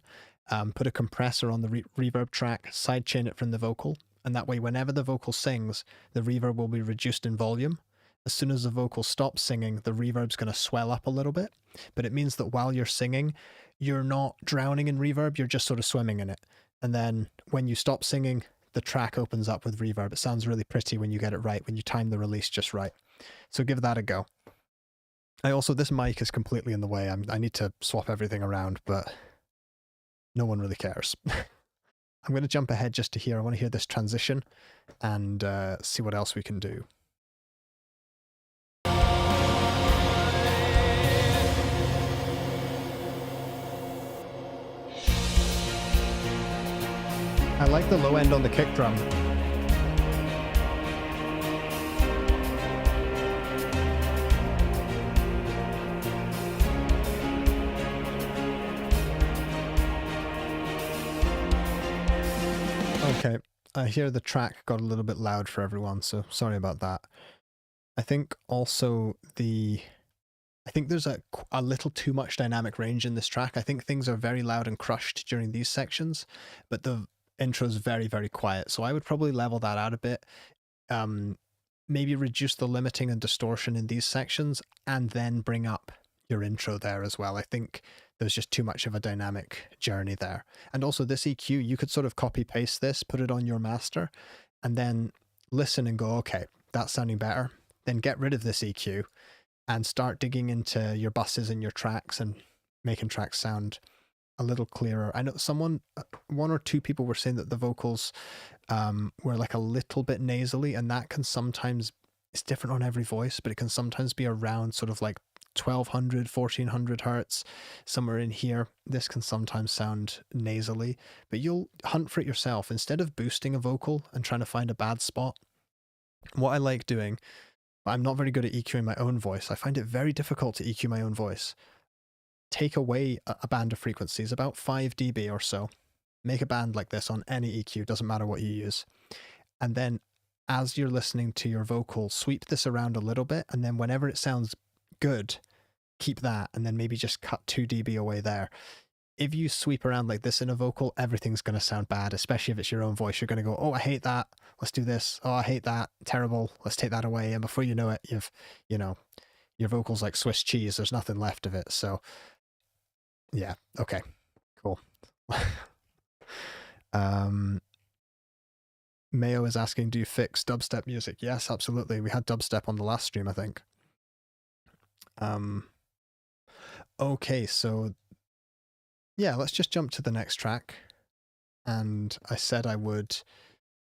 Put a compressor on the reverb track, sidechain it from the vocal. And that way, whenever the vocal sings, the reverb will be reduced in volume. As soon as the vocal stops singing, the reverb's going to swell up a little bit, but it means that while you're singing, you're not drowning in reverb, you're just sort of swimming in it. And then when you stop singing, the track opens up with reverb. It sounds really pretty when you get it right, when you time the release just right. So give that a go. This mic is completely in the way. I need to swap everything around, but no one really cares. I'm going to jump ahead just to hear. I want to hear this transition and see what else we can do. I like the low end on the kick drum. Okay, I hear the track got a little bit loud for everyone, so sorry about that. I think also I think there's a little too much dynamic range in this track. I think things are very loud and crushed during these sections, but the intro is very, very quiet. So I would probably level that out a bit. Maybe reduce the limiting and distortion in these sections and then bring up your intro there as well. I think there's just too much of a dynamic journey there. And also this EQ, you could sort of copy paste this, put it on your master, and then listen and go, okay, that's sounding better. then get rid of this EQ and start digging into your buses and your tracks and making tracks sound a little clearer. I know one or two people were saying that the vocals were like a little bit nasally, and that can sometimes, it's different on every voice, but it can sometimes be around sort of like 1200, 1400 hertz, somewhere in here. This can sometimes sound nasally, but you'll hunt for it yourself. Instead of boosting a vocal and trying to find a bad spot, what I like doing, I'm not very good at EQing my own voice. I find it very difficult to EQ my own voice. Take away a band of frequencies, about 5 dB or so. Make a band like this on any EQ, doesn't matter what you use. And then as you're listening to your vocal, sweep this around a little bit, and then whenever it sounds good, keep that, and then maybe just cut 2 dB away there. If you sweep around like this in a vocal, everything's going to sound bad, especially if it's your own voice. You're going to go, oh, I hate that. Let's do this. Oh, I hate that. Terrible. Let's take that away. And before you know it, your vocal's like Swiss cheese. There's nothing left of it. So yeah. Okay, cool. Mayo is asking, do you fix dubstep music? Yes, absolutely. We had dubstep on the last stream, I think. Okay, so yeah, let's just jump to the next track. And I said I would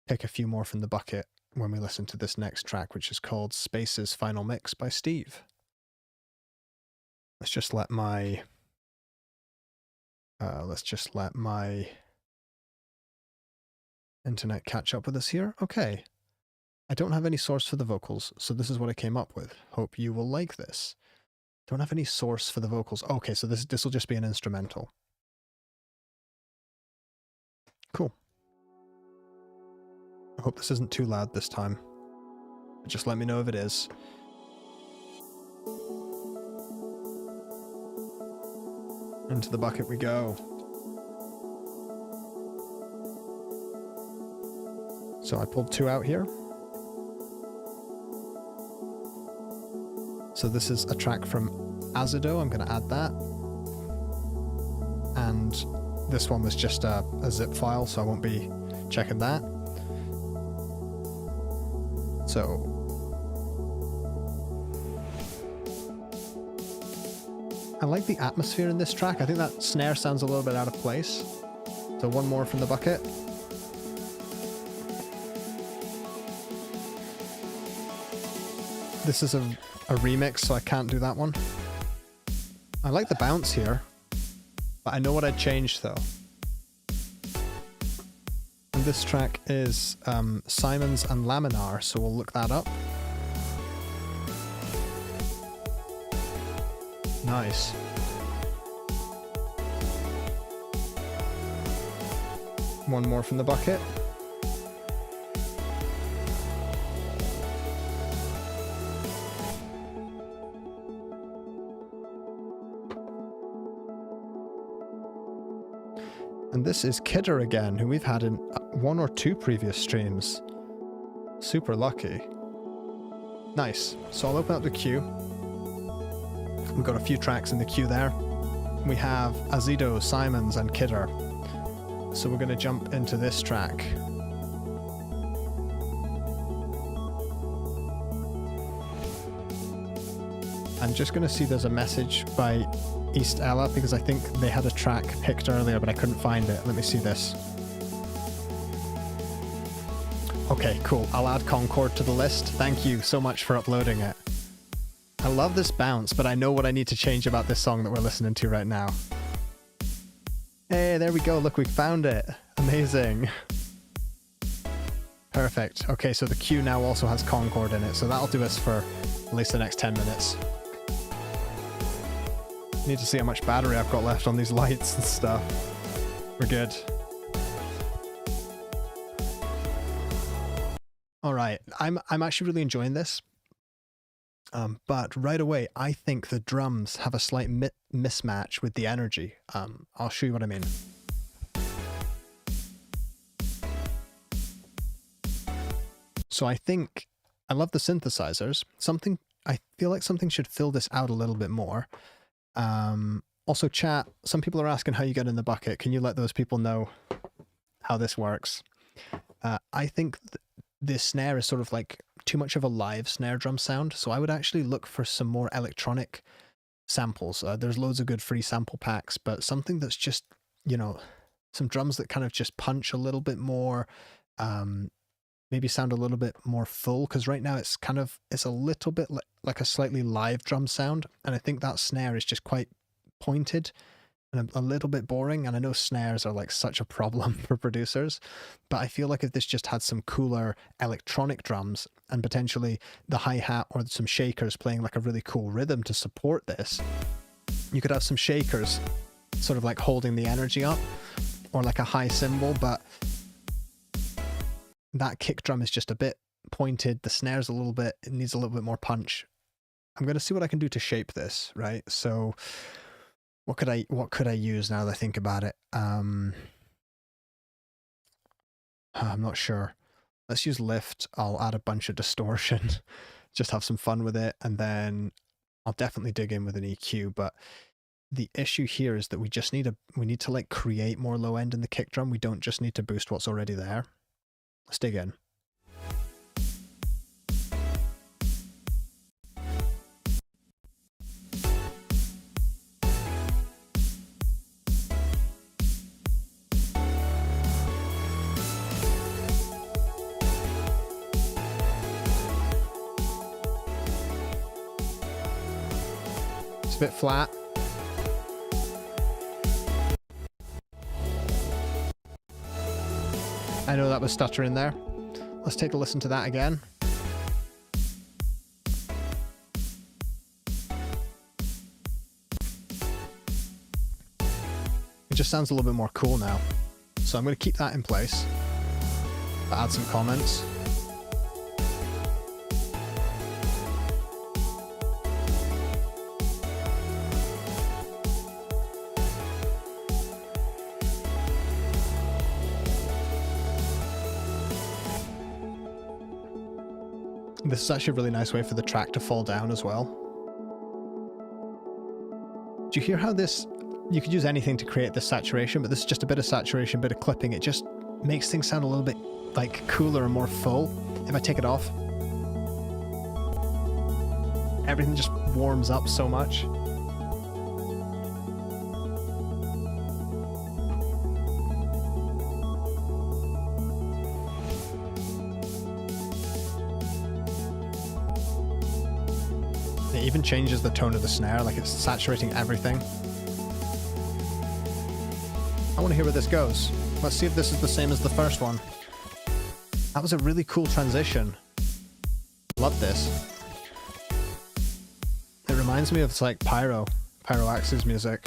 pick a few more from the bucket when we listen to this next track, which is called Space's Final Mix by Steve. Let's just let my internet catch up with us here. Okay. I don't have any source for the vocals, so this is what I came up with. Hope you will like this. Don't have any source for the vocals. Okay, so this will just be an instrumental. Cool. I hope this isn't too loud this time. But just let me know if it is. Into the bucket we go. So I pulled 2 out here. So this is a track from Azido. I'm going to add that. And this one was just a zip file, so I won't be checking that. So I like the atmosphere in this track. I think that snare sounds a little bit out of place. So one more from the bucket. This is a remix, so I can't do that one. I like the bounce here, but I know what I'd change though. And this track is Simons and Laminar, so we'll look that up. Nice. One more from the bucket. And this is Kidder again, who we've had in 1 or 2 previous streams. Super lucky. Nice. So I'll open up the queue. We've got a few tracks in the queue there. We have Azido, Simons, and Kidder. So we're going to jump into this track. I'm just going to see there's a message by East Ella, because I think they had a track picked earlier, but I couldn't find it. Let me see this. Okay, cool. I'll add Concord to the list. Thank you so much for uploading it. I love this bounce, but I know what I need to change about this song that we're listening to right now. Hey, there we go. Look, we found it. Amazing. Perfect. Okay, so the queue now also has Concord in it, so that'll do us for at least the next 10 minutes. Need to see how much battery I've got left on these lights and stuff. We're good. All right, I'm actually really enjoying this. But right away, I think the drums have a slight mismatch with the energy. I'll show you what I mean. So I think I love the synthesizers. I feel like something should fill this out a little bit more. Also, chat, some people are asking how you get in the bucket. Can you let those people know how this works? I think this snare is sort of like too much of a live snare drum sound. So I would actually look for some more electronic samples. There's loads of good free sample packs, but something that's just, you know, some drums that kind of just punch a little bit more, maybe sound a little bit more full, because right now it's a little bit like a slightly live drum sound, and I think that snare is just quite pointed and a little bit boring. And I know snares are like such a problem for producers, but I feel like if this just had some cooler electronic drums and potentially the hi-hat or some shakers playing like a really cool rhythm to support this, you could have some shakers sort of like holding the energy up, or like a high cymbal, but that kick drum is just a bit pointed. The snare's it needs a little bit more punch. I'm going to see what I can do to shape this, right? So what could I use now that I think about it? I'm not sure. Let's use lift. I'll add a bunch of distortion, just have some fun with it, and then I'll definitely dig in with an EQ. But the issue here is that we need to like create more low end in the kick drum. We don't just need to boost what's already there. Let's dig in. It's a bit flat. I know that was stuttering there. Let's take a listen to that again. It just sounds a little bit more cool now. So I'm going to keep that in place. I'll add some comments. This is actually a really nice way for the track to fall down as well. Do you hear how this, you could use anything to create this saturation, but this is just a bit of saturation, bit of clipping. It just makes things sound a little bit like cooler and more full. If I take it off, everything just warms up so much. It even changes the tone of the snare, like it's saturating everything. I want to hear where this goes. Let's see if this is the same as the first one. That was a really cool transition. Love this. It reminds me of like Pyro Axe's music.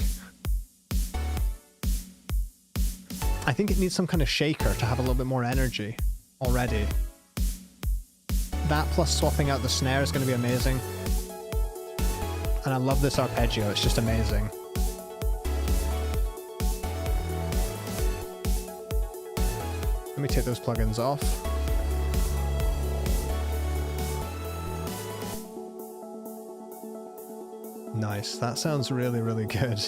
I think it needs some kind of shaker to have a little bit more energy already. That plus swapping out the snare is going to be amazing. And I love this arpeggio, it's just amazing. Let me take those plugins off. Nice, that sounds really, really good.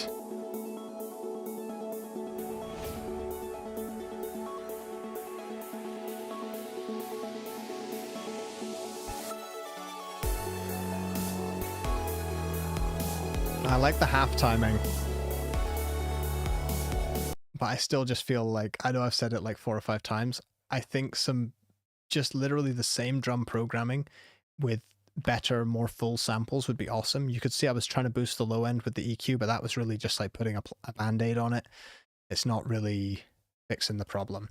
I like the half timing, but I still just feel like, I know I've said it like 4 or 5 times, I think some just literally the same drum programming with better, more full samples would be awesome. You could see I was trying to boost the low end with the EQ, but that was really just like putting a band-aid on it. It's not really fixing the problem.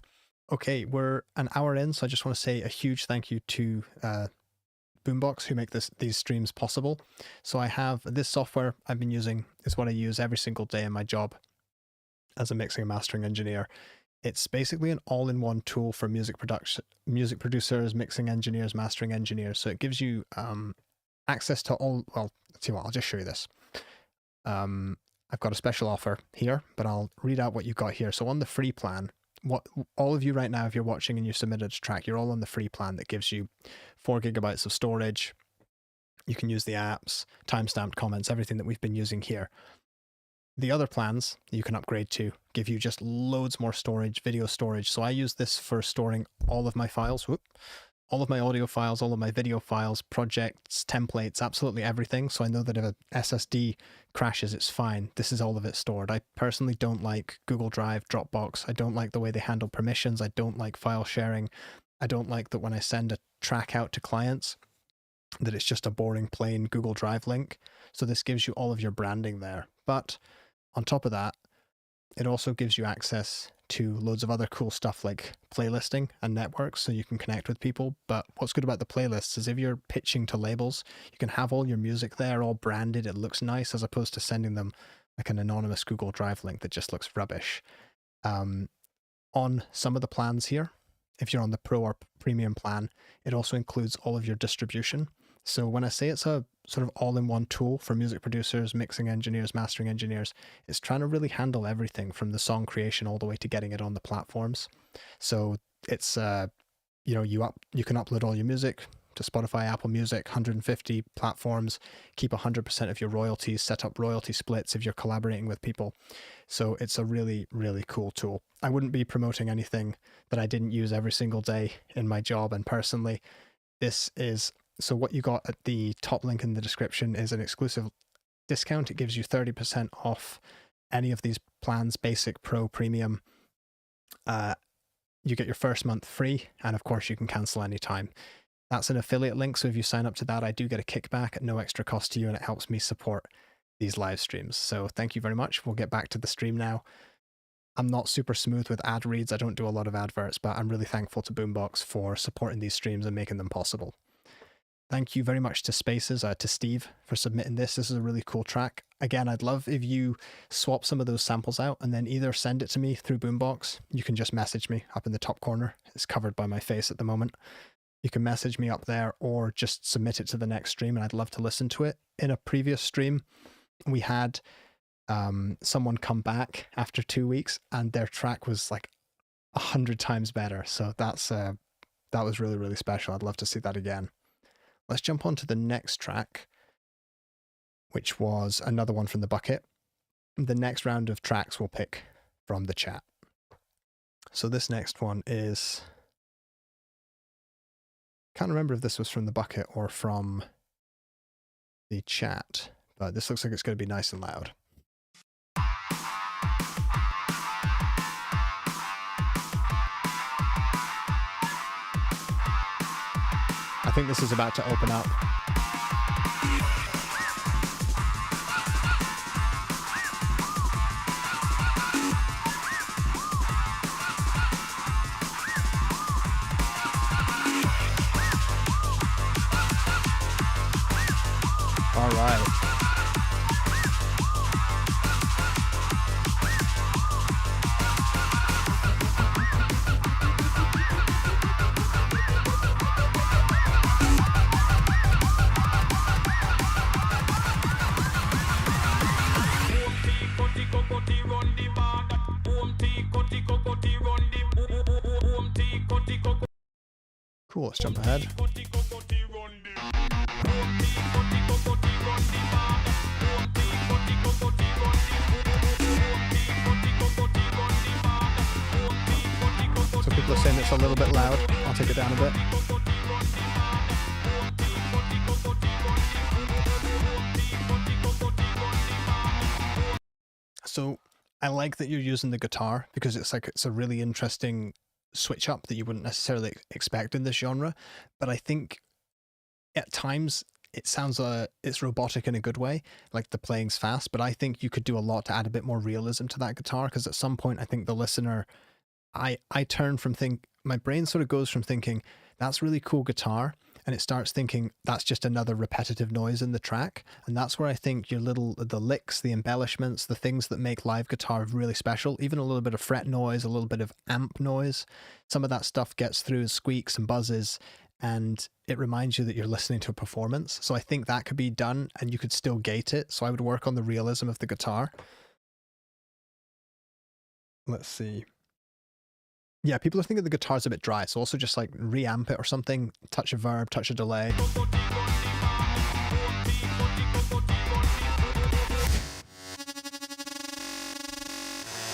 Okay, we're an hour in, so I just want to say a huge thank you to Boombox, who make these streams possible. So I have this software I've been using, is what I use every single day in my job as a mixing and mastering engineer. It's basically an all-in-one tool for music producers, mixing engineers, mastering engineers. So it gives you access to all, well, let's see what, I'll just show you this. I've got a special offer here, but I'll read out what you've got here. So on the free plan, what all of you right now, if you're watching and you submitted a track, you're all on the free plan that gives you 4 gigabytes of storage. You can use the apps, timestamped comments, everything that we've been using here. The other plans you can upgrade to give you just loads more storage, video storage. So I use this for storing all of my files. Whoop. all of my audio files, all of my video files, projects, templates, absolutely everything. So I know that if a SSD crashes, it's fine. This is all of it stored. I personally don't like Google Drive, Dropbox. I don't like the way they handle permissions. I don't like file sharing. I don't like that when I send a track out to clients, that it's just a boring plain Google Drive link. So this gives you all of your branding there. But on top of that, it also gives you access to loads of other cool stuff like playlisting and networks, so you can connect with people. But what's good about the playlists is if you're pitching to labels, you can have all your music there, all branded. It looks nice, as opposed to sending them like an anonymous Google Drive link that just looks rubbish. On some of the plans here, if you're on the Pro or Premium plan, it also includes all of your distribution. So when I say it's a sort of all-in-one tool for music producers, mixing engineers, mastering engineers, it's trying to really handle everything from the song creation all the way to getting it on the platforms. So it's, you can upload all your music to Spotify, Apple Music, 150 platforms, keep 100% of your royalties, set up royalty splits if you're collaborating with people. So it's a really, really cool tool. I wouldn't be promoting anything that I didn't use every single day in my job. And personally, this is... So what you got at the top link in the description is an exclusive discount. It gives you 30% off any of these plans, basic, pro, premium. You get your first month free, and of course you can cancel anytime. That's an affiliate link, so if you sign up to that, I do get a kickback at no extra cost to you, and it helps me support these live streams. So thank you very much. We'll get back to the stream now. I'm not super smooth with ad reads. I don't do a lot of adverts, but I'm really thankful to Boombox for supporting these streams and making them possible. Thank you very much to Spaces, to Steve, for submitting this. This is a really cool track. Again, I'd love if you swap some of those samples out and then either send it to me through Boombox. You can just message me up in the top corner. It's covered by my face at the moment. You can message me up there or just submit it to the next stream, and I'd love to listen to it. In a previous stream, we had someone come back after 2 weeks and their track was like 100 times better. So that was really, really special. I'd love to see that again. Let's jump on to the next track, which was another one from the bucket. The next round of tracks we'll pick from the chat. So this next one is... Can't remember if this was from the bucket or from the chat, but this looks like it's going to be nice and loud. I think this is about to open up. All right. Cool, let's jump ahead. So people are saying it's a little bit loud. I'll take it down a bit. So I like that you're using the guitar because it's a really interesting switch up that you wouldn't necessarily expect in this genre. But I think at times it sounds it's robotic in a good way, like the playing's fast, but I think you could do a lot to add a bit more realism to that guitar, because at some point I think the listener, I turn from my brain sort of goes from thinking that's really cool guitar, and it starts thinking that's just another repetitive noise in the track. And that's where I think the licks, the embellishments, the things that make live guitar really special, even a little bit of fret noise, a little bit of amp noise, some of that stuff gets through as squeaks and buzzes, and it reminds you that you're listening to a performance. So I think that could be done and you could still gate it. So I would work on the realism of the guitar. Let's see. Yeah, people are thinking the guitar's a bit dry, so also just like reamp it or something, touch a verb, touch a delay.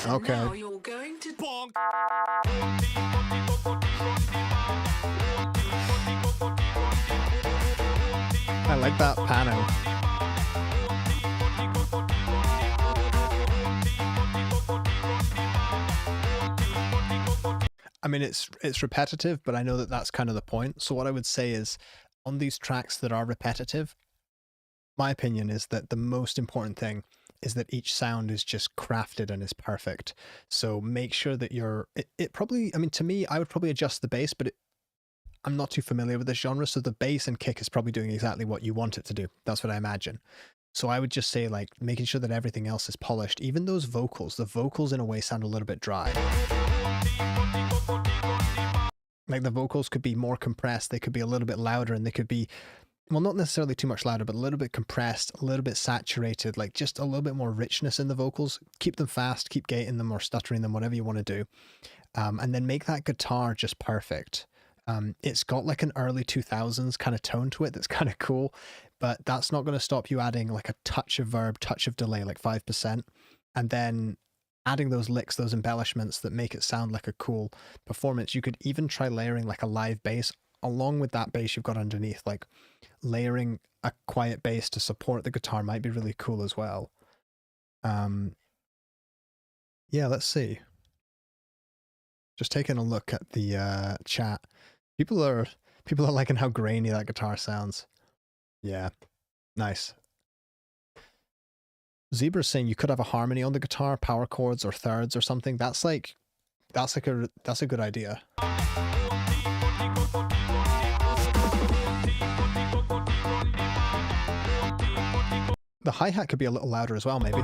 Okay. Now you're going to bonk. like that panning. I mean, it's repetitive, but I know that that's kind of the point. So what I would say is, on these tracks that are repetitive, my opinion is that the most important thing is that each sound is just crafted and is perfect. So make sure that it probably, I mean, to me, I would probably adjust the bass, but I'm not too familiar with this genre. So the bass and kick is probably doing exactly what you want it to do. That's what I imagine. So I would just say, like, making sure that everything else is polished. Even those vocals, the vocals in a way sound a little bit dry. Like, the vocals could be more compressed, they could be a little bit louder, and they could be, well, not necessarily too much louder, but a little bit compressed, a little bit saturated, like just a little bit more richness in the vocals. Keep them fast, keep gating them or stuttering them, whatever you want to do. And then make that guitar just perfect. It's got like an early 2000s kind of tone to it that's kind of cool, but that's not going to stop you adding like a touch of verb, touch of delay, like 5%, and then adding those licks, those embellishments that make it sound like a cool performance. You could even try layering like a live bass along with that bass you've got underneath. Like layering a quiet bass to support the guitar might be really cool as well. Yeah, let's see. Just taking a look at the chat. People are liking how grainy that guitar sounds. Yeah, nice. Zebra's saying you could have a harmony on the guitar, power chords or thirds or something. That's a good idea. The hi-hat could be a little louder as well, maybe.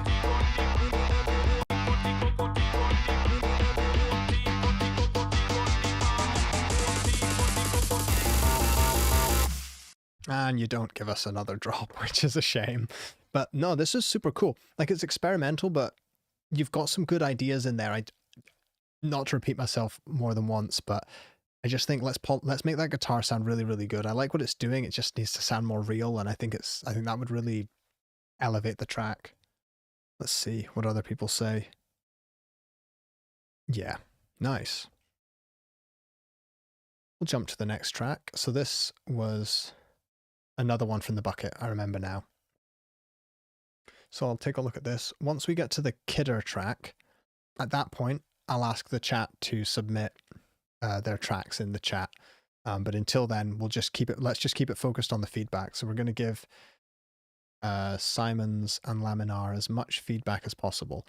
And you don't give us another drop, which is a shame. But no, this is super cool. Like, it's experimental, but you've got some good ideas in there. Not to repeat myself more than once, but I just think let's make that guitar sound really, really good. I like what it's doing. It just needs to sound more real, and I think that would really elevate the track. Let's see what other people say. Yeah, nice. We'll jump to the next track. So this was another one from the bucket, I remember now. So I'll take a look at this. Once we get to the Kidder track, at that point, I'll ask the chat to submit their tracks in the chat. But until then, let's just keep it focused on the feedback. So we're going to give Simons and Laminar as much feedback as possible.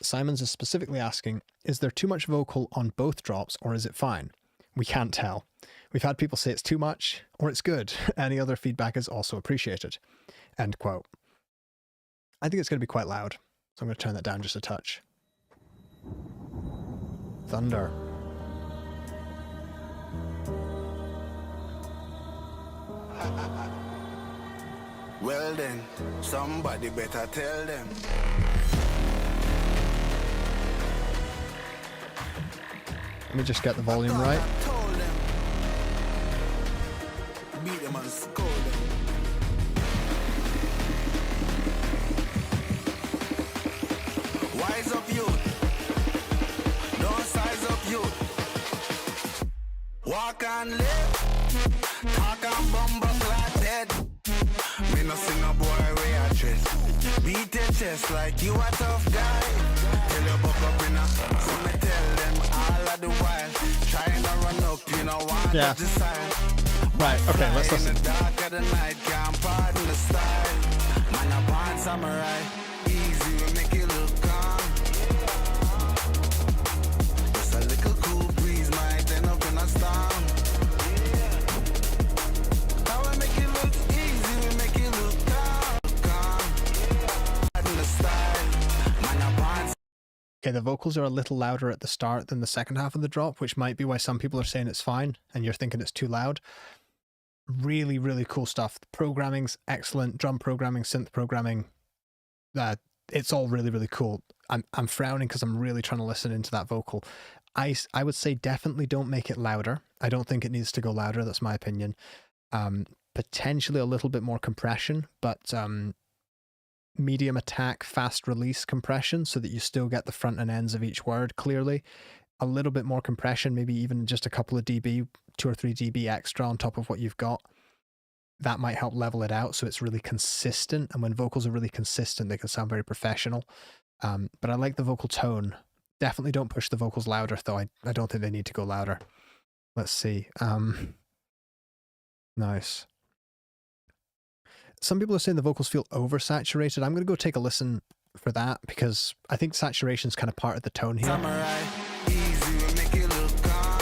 Simons is specifically asking, is there too much vocal on both drops or is it fine? We can't tell. We've had people say it's too much or it's good. Any other feedback is also appreciated. End quote. I think it's going to be quite loud, so I'm going to turn that down just a touch. Thunder. Well then, somebody better tell them. Let me just get the volume right. Beat them and scold them. Wise up youth, don't size up youth. Walk and live, talk and bump up like dead. Me no see no boy way I dress. Beat your chest like you a tough guy. Tell your buck up in a, so me tell them all of the while. Trying to run up, you know, want Yeah. to decide. Right, okay, let's listen. In the dark of the night, can't pardon the style. Man, I want samurai. Easy, we make it look calm. Just a little cool breeze might end up in a storm. How we make it look easy, we make it look calm. Pardon the style. Man, I want. Okay, the vocals are a little louder at the start than the second half of the drop, which might be why some people are saying it's fine and you're thinking it's too loud. Really, really cool stuff. The programming's excellent. Drum programming, synth programming. It's all really, really cool. I'm frowning because I'm really trying to listen into that vocal. I would say definitely don't make it louder. I don't think it needs to go louder. That's my opinion. Potentially a little bit more compression, but medium attack, fast release compression so that you still get the front and ends of each word clearly. A little bit more compression, maybe even just a couple of dB, 2 or 3 dB extra on top of what you've got. that might help level it out so it's really consistent. And when vocals are really consistent, they can sound very professional. But I like the vocal tone. Definitely don't push the vocals louder, though. I don't think they need to go louder. Let's see. Nice. Some people are saying the vocals feel oversaturated. I'm going to go take a listen for that because I think saturation is kind of part of the tone here. Samurai, easy, we make it look calm.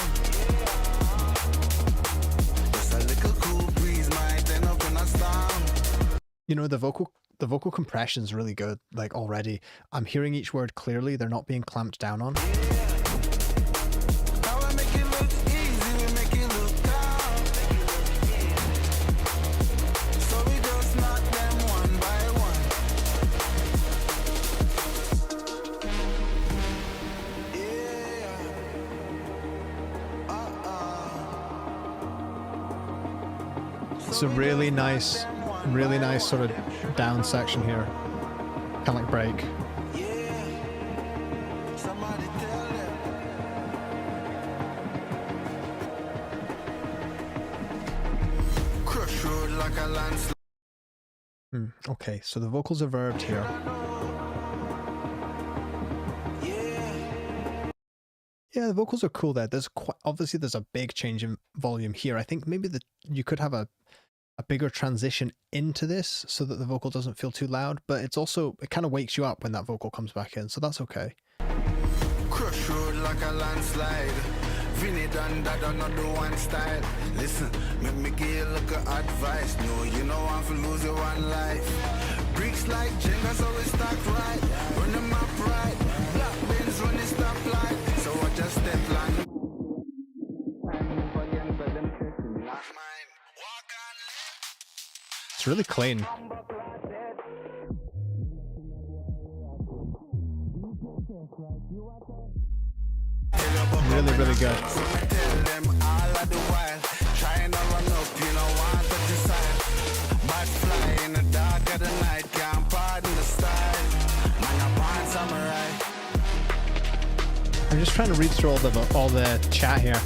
Just a little cool breeze might end up in a storm. You know, the vocal compression is really good, like already. I'm hearing each word clearly. They're not being clamped down on. How I make it look easy, we make it look calm. So we just knock them one by one. Yeah. It's a really nice sort of down section here. Kind of like break. Yeah. Somebody tell them. Crush road like a landslide. Okay, so the vocals are verbed here. Yeah, the vocals are cool there. There's obviously there's a big change in volume here. I think maybe you could have a bigger transition into this so that the vocal doesn't feel too loud, but it's also, it kind of wakes you up when that vocal comes back in, so that's okay. Crush road like a landslide. Vinny done that another one style. Listen, make me give you a look of advice. No, you know I'm for losing one life. Bricks like Jenga, so we stack right. Run them up right. Black bins run the stoplight. So I just step line. It's really clean. Really, really good. Tell them all of the while. Trying to run up, you know, want to decide. Bad fly in the dark of the night. Can't pardon the style. Man, I'm born samurai. I'm just trying to read through all the chat here.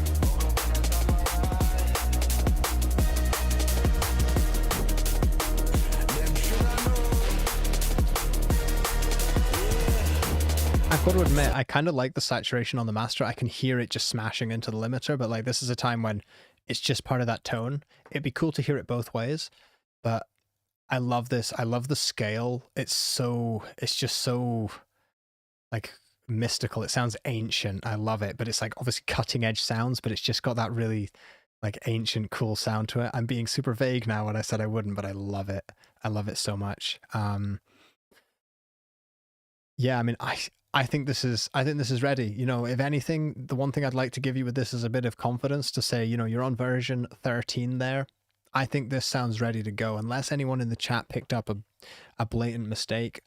I've got to admit, I kind of like the saturation on the master. I can hear it just smashing into the limiter, but like this is a time when it's just part of that tone. It'd be cool to hear it both ways, but I love this. I love the scale. It's just so like mystical. It sounds ancient. I love it, but it's like obviously cutting edge sounds, but it's just got that really like ancient cool sound to it. I'm being super vague now when I said I wouldn't, but I love it. I love it so much. Yeah, I mean, I think this is ready. You know, if anything, the one thing I'd like to give you with this is a bit of confidence to say, you know, you're on version 13 there. I think this sounds ready to go. Unless anyone in the chat picked up a blatant mistake,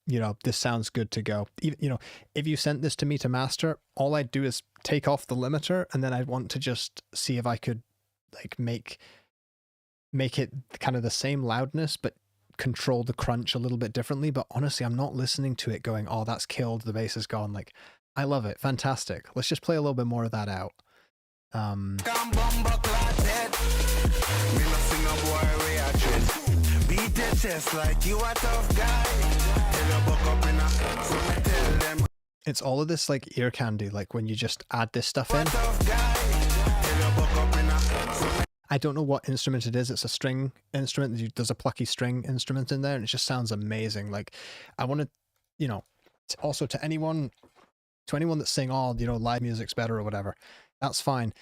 you know, this sounds good to go. Even, you know, if you sent this to me to master, all I'd do is take off the limiter, and then I'd want to just see if I could like make it kind of the same loudness, but control the crunch a little bit differently. But honestly, I'm not listening to it going, oh, that's killed, the bass is gone. Like, I love it. Fantastic. Let's just play a little bit more of that out. It's all of this like ear candy, like when you just add this stuff in. I don't know what instrument it is. It's a string instrument. There's a plucky string instrument in there, and it just sounds amazing. Like, I want to, you know, also to anyone that's saying, oh, you know, live music's better or whatever, that's fine.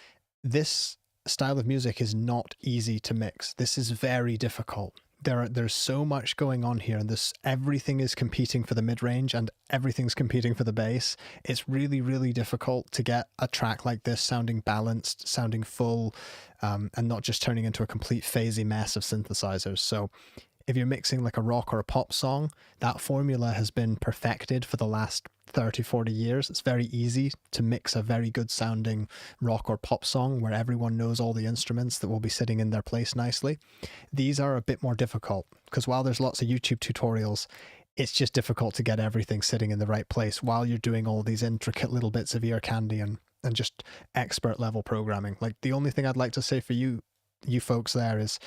This style of music is not easy to mix. This is very difficult. There's so much going on here, and everything is competing for the mid-range and everything's competing for the bass. It's really, really difficult to get a track like this sounding balanced, sounding full, and not just turning into a complete phasey mess of synthesizers. So if you're mixing like a rock or a pop song, that formula has been perfected for the last 30, 40 years. It's very easy to mix a very good sounding rock or pop song where everyone knows all the instruments that will be sitting in their place nicely. These are a bit more difficult because while there's lots of YouTube tutorials, it's just difficult to get everything sitting in the right place while you're doing all these intricate little bits of ear candy and just expert level programming. Like, the only thing I'd like to say for you folks there is,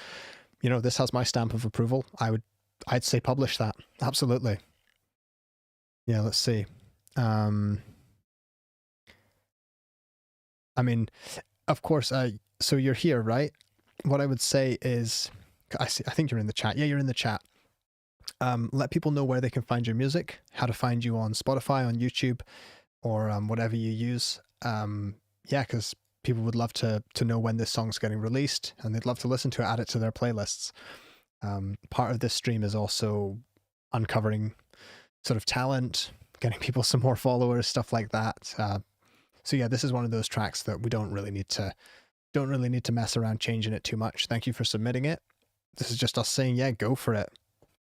you know, this has my stamp of approval, I'd say publish that. Absolutely. Yeah, let's see. I mean, of course, so you're here, right? What I would say is, I think you're in the chat. Yeah, you're in the chat. Let people know where they can find your music, how to find you on Spotify, on YouTube, or whatever you use. Yeah, because people would love to know when this song's getting released, and they'd love to listen to it, add it to their playlists. Part of this stream is also uncovering sort of talent, getting people some more followers, stuff like that. So yeah, this is one of those tracks that we don't really need to mess around changing it too much. Thank you for submitting it. This is just us saying, yeah, go for it.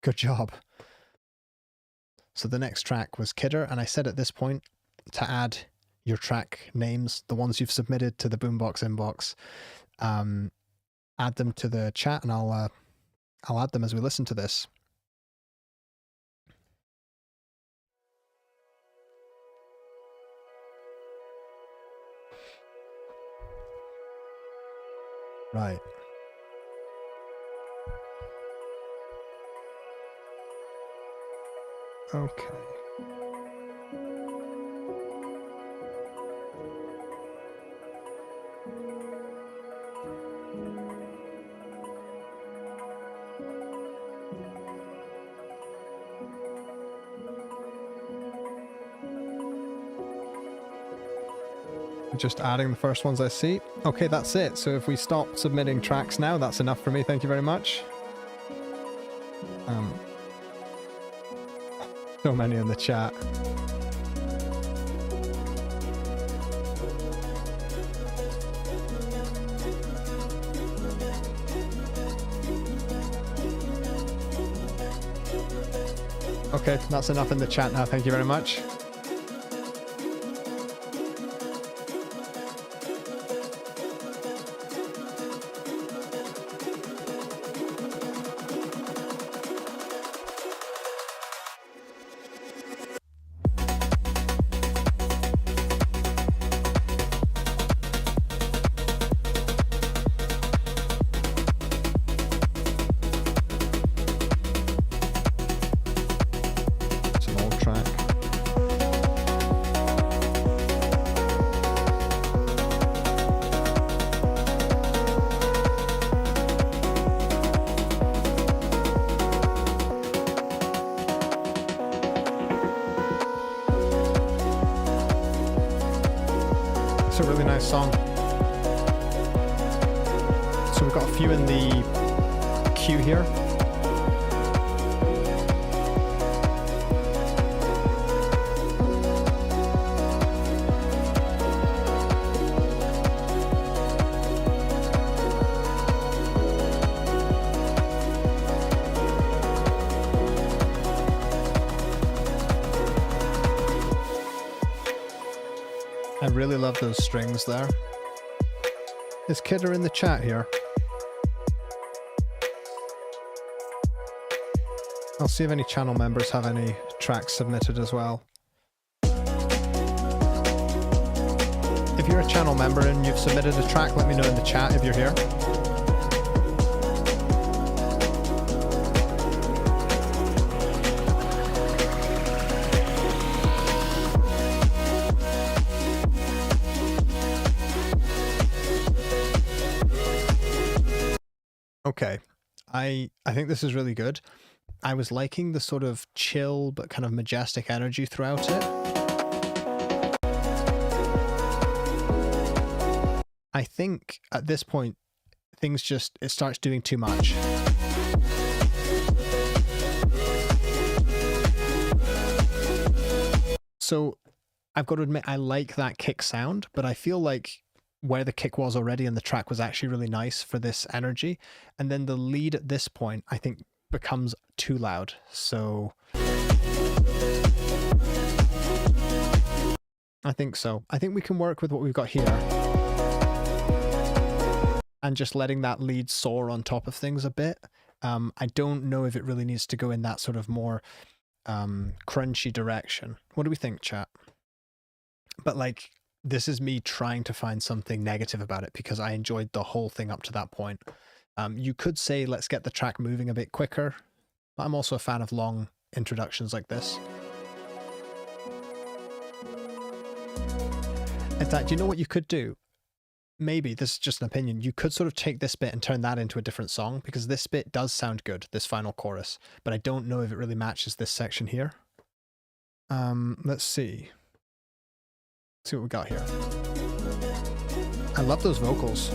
Good job. So the next track was Kidder, and I said at this point to add your track names, the ones you've submitted to the Boombox inbox, add them to the chat, and I'll add them as we listen to this. Right. Okay. Just adding the first ones I see. Okay, that's it. So if we stop submitting tracks now, that's enough for me. Thank you very much. So many in the chat. Okay, that's enough in the chat now. Thank you very much. It's a really nice song. So we've got a few in the queue here. I really love those strings there. Is Kidder in the chat here? I'll see if any channel members have any tracks submitted as well. If you're a channel member and you've submitted a track, let me know in the chat if you're here. Okay, I think this is really good. I was liking the sort of chill but kind of majestic energy throughout it. I think at this point, it starts doing too much. So I've got to admit, I like that kick sound, but I feel like where the kick was already and the track was actually really nice for this energy. And then the lead at this point, I think, becomes too loud. So I think so. I think we can work with what we've got here. And just letting that lead soar on top of things a bit. I don't know if it really needs to go in that sort of more crunchy direction. What do we think, chat? But like, this is me trying to find something negative about it because I enjoyed the whole thing up to that point. You could say, let's get the track moving a bit quicker, but I'm also a fan of long introductions like this. In fact, you know what you could do? Maybe, this is just an opinion, you could sort of take this bit and turn that into a different song, because this bit does sound good, this final chorus, but I don't know if it really matches this section here. Let's see. Let's see what we got here. I love those vocals.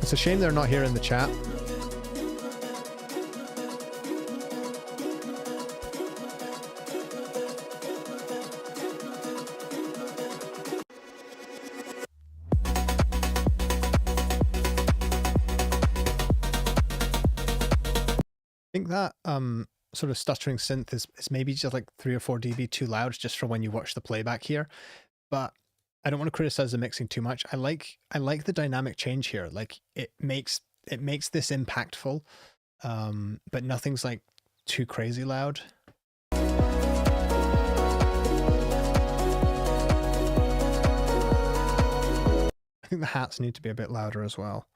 It's a shame they're not here in the chat. I think that sort of stuttering synth is maybe just like 3 or 4 dB too loud just for when you watch the playback here, but I don't want to criticize the mixing too much. I like the dynamic change here. Like it makes this impactful, but nothing's like too crazy loud. I think the hats need to be a bit louder as well.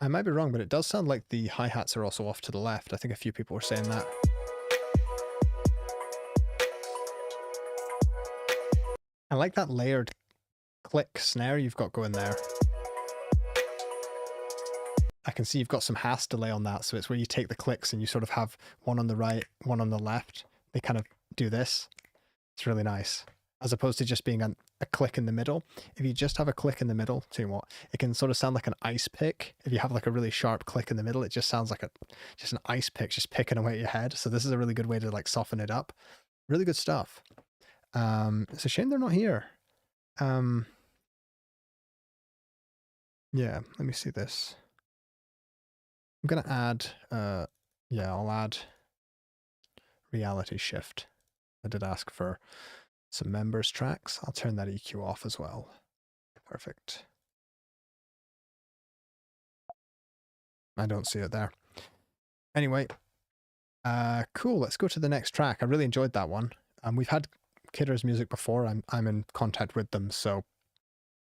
I might be wrong, but it does sound like the hi-hats are also off to the left. I think a few people were saying that. I like that layered click snare you've got going there. I can see you've got some has delay on that, so it's where you take the clicks and you sort of have one on the right, one on the left. They kind of do this. It's really nice. As opposed to just being a click in the middle. If you just have a click in the middle, tell you what, it can sort of sound like an ice pick. If you have like a really sharp click in the middle, it just sounds like just an ice pick, just picking away at your head. So this is a really good way to like soften it up. Really good stuff. It's a shame they're not here. Yeah, let me see this. I'm gonna add, yeah, I'll add reality shift. I did ask for some members tracks. I'll turn that EQ off as well. Perfect. I don't see it there. Anyway, cool. Let's go to the next track. I really enjoyed that one. We've had Kidder's music before. I'm in contact with them, so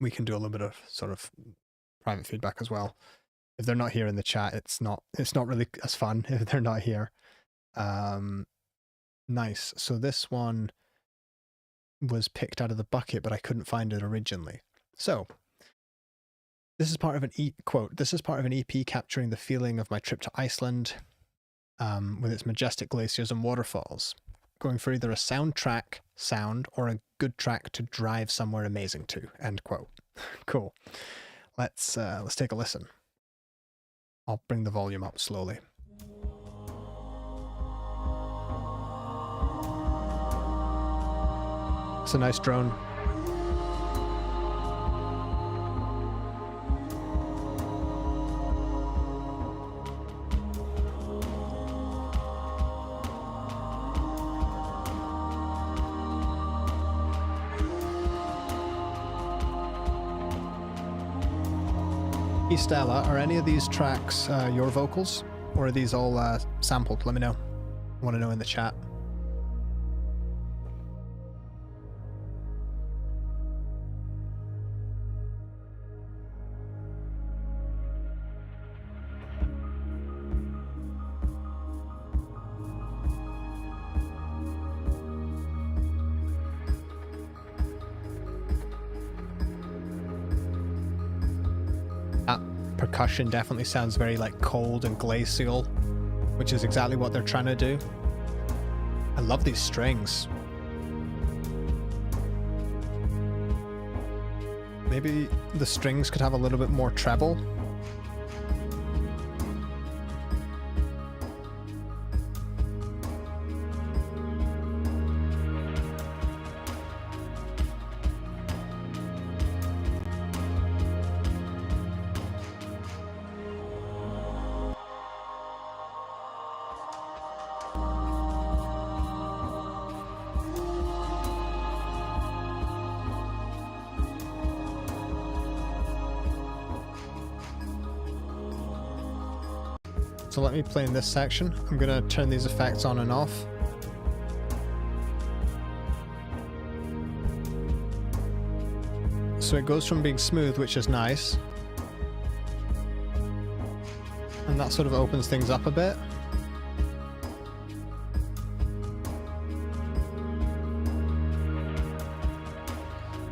we can do a little bit of sort of private feedback as well. If they're not here in the chat, it's not really as fun if they're not here. Nice. So this one was picked out of the bucket, but I couldn't find it originally. So this is part of an quote. This is part of an EP capturing the feeling of my trip to Iceland, with its majestic glaciers and waterfalls, going for either a soundtrack sound or a good track to drive somewhere amazing to. End quote. Cool. Let's take a listen. I'll bring the volume up slowly. It's a nice drone. Hey Stella, are any of these tracks your vocals, or are these all sampled? Let me know. I want to know in the chat. Percussion definitely sounds very like cold and glacial, which is exactly what they're trying to do. I love these strings. Maybe the strings could have a little bit more treble. So let me play in this section. I'm going to turn these effects on and off. So it goes from being smooth, which is nice, and that sort of opens things up a bit.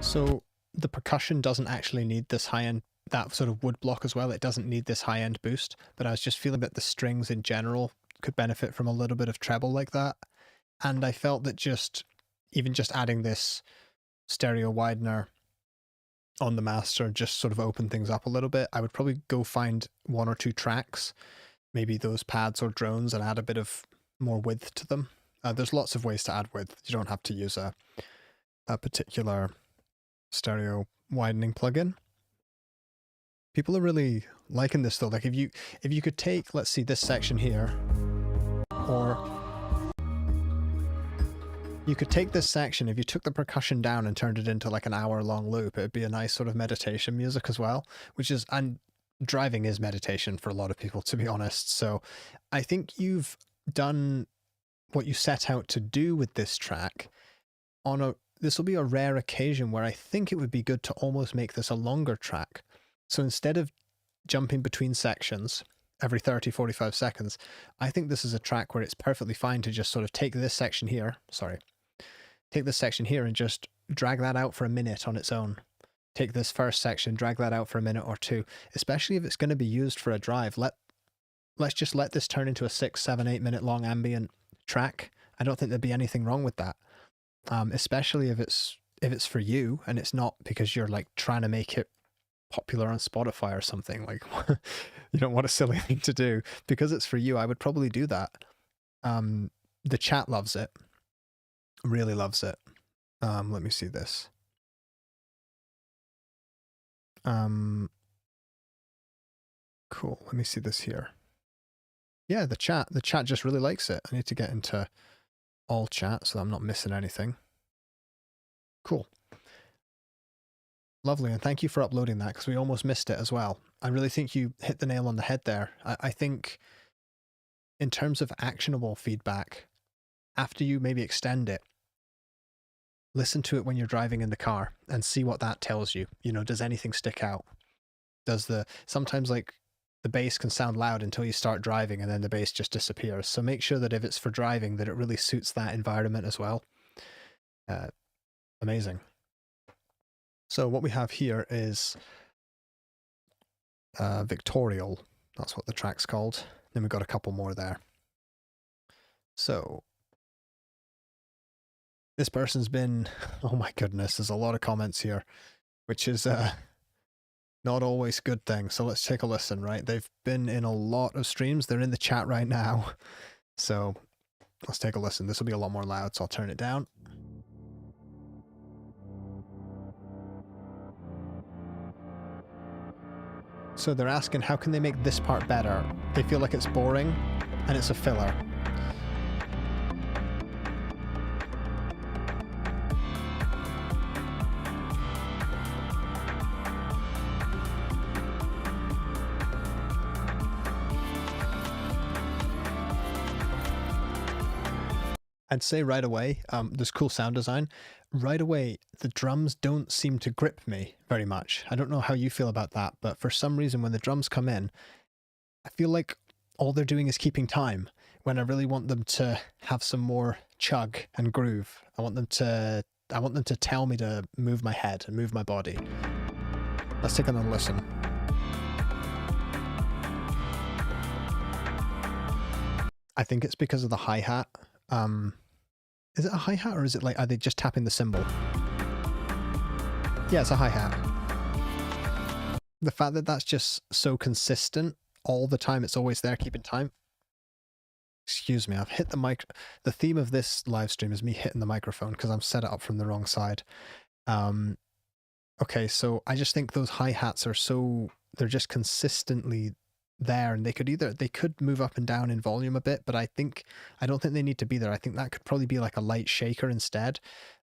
So the percussion doesn't actually need this high-end, that sort of wood block as well. It doesn't need this high-end boost, but I was just feeling that the strings in general could benefit from a little bit of treble like that. And I felt that even just adding this stereo widener on the master just sort of opened things up a little bit. I would probably go find 1 or 2 tracks, maybe those pads or drones, and add a bit of more width to them. There's lots of ways to add width. You don't have to use a particular stereo widening plugin. People are really liking this though. Like if you could take, let's see, this section here, or you could take this section, if you took the percussion down and turned it into like an hour-long loop, it'd be a nice sort of meditation music as well, which is, and driving is meditation for a lot of people, to be honest. So I think you've done what you set out to do with this track. This will be a rare occasion where I think it would be good to almost make this a longer track. So instead of jumping between sections every 30, 45 seconds, I think this is a track where it's perfectly fine to just sort of take this section here, and just drag that out for a minute on its own. Take this first section, drag that out for a minute or 2, especially if it's going to be used for a drive. Let's just let this turn into a 6, 7, 8 minute long ambient track. I don't think there'd be anything wrong with that. Especially if it's for you and it's not because you're like trying to make it popular on Spotify or something. Like, you don't want a silly thing to do. Because it's for you, I would probably do that. The chat loves it, really loves it. Let me see this. Cool. Let me see this here. Yeah, the chat just really likes it. I need to get into all chat so I'm not missing anything. Cool. Lovely, and thank you for uploading that, because we almost missed it as well. I really think you hit the nail on the head there. I think in terms of actionable feedback, after you maybe extend it, listen to it when you're driving in the car and see what that tells you. You know, does anything stick out? Sometimes like the bass can sound loud until you start driving and then the bass just disappears. So make sure that if it's for driving, that it really suits that environment as well. Amazing. So what we have here is Victorial. That's what the track's called. Then we've got a couple more there. So this person's been, oh my goodness, there's a lot of comments here, which is not always a good thing. So let's take a listen, right? They've been in a lot of streams. They're in the chat right now. So let's take a listen. This will be a lot more loud, so I'll turn it down. So they're asking, how can they make this part better? They feel like it's boring and it's a filler. I'd say right away, there's cool sound design. Right away, the drums don't seem to grip me very much. I don't know how you feel about that, but for some reason when the drums come in, I feel like all they're doing is keeping time, when I really want them to have some more chug and groove. I want them to tell me to move my head and move my body. Let's take another listen. I think it's because of the hi-hat. Is it a hi-hat, or is it like, are they just tapping the cymbal? Yeah, it's a hi-hat. The fact that that's just so consistent all the time, it's always there keeping time. Excuse me, I've hit the mic. The theme of this live stream is me hitting the microphone because I'm set it up from the wrong side. Okay, so I just think those hi-hats are they're just consistently there, and they could move up and down in volume a bit, but I don't think they need to be there. I think that could probably be like a light shaker instead,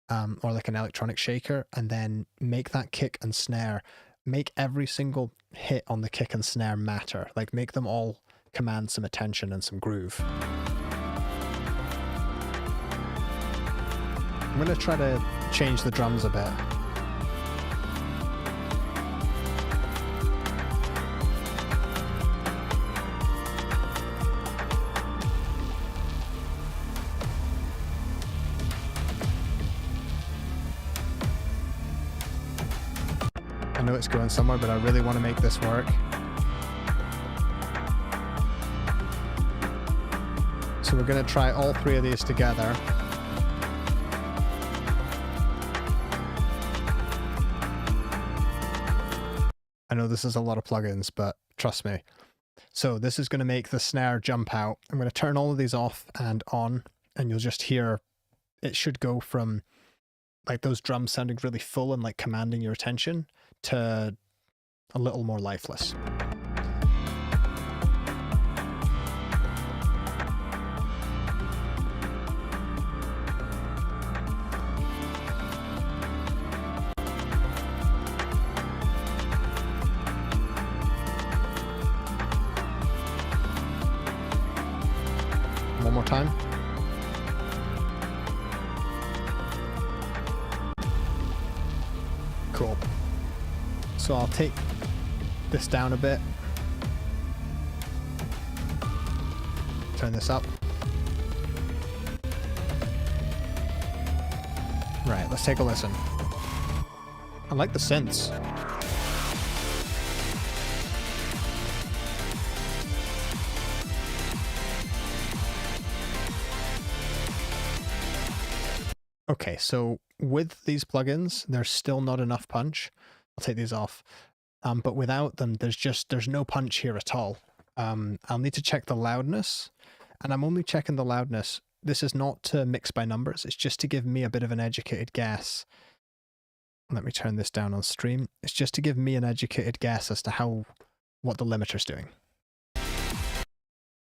or like an electronic shaker, and then make that kick and snare, make every single hit on the kick and snare matter, like make them all command some attention and some groove. I'm going to try to change the drums a bit. I know it's going somewhere, but I really want to make this work. So we're going to try all three of these together. I know this is a lot of plugins, but trust me. So this is going to make the snare jump out. I'm going to turn all of these off and on, and you'll just hear it should go from like those drums sounding really full and like commanding your attention to a little more lifeless. One more time. Cool. So I'll take this down a bit. Turn this up. Right, let's take a listen. I like the synths. Okay, so with these plugins, there's still not enough punch. I'll take these off. But without them, there's no punch here at all. I'll need to check the loudness, and I'm only checking the loudness. This is not to mix by numbers. It's just to give me a bit of an educated guess. Let me turn this down on stream. It's just to give me an educated guess as to what the limiter's doing.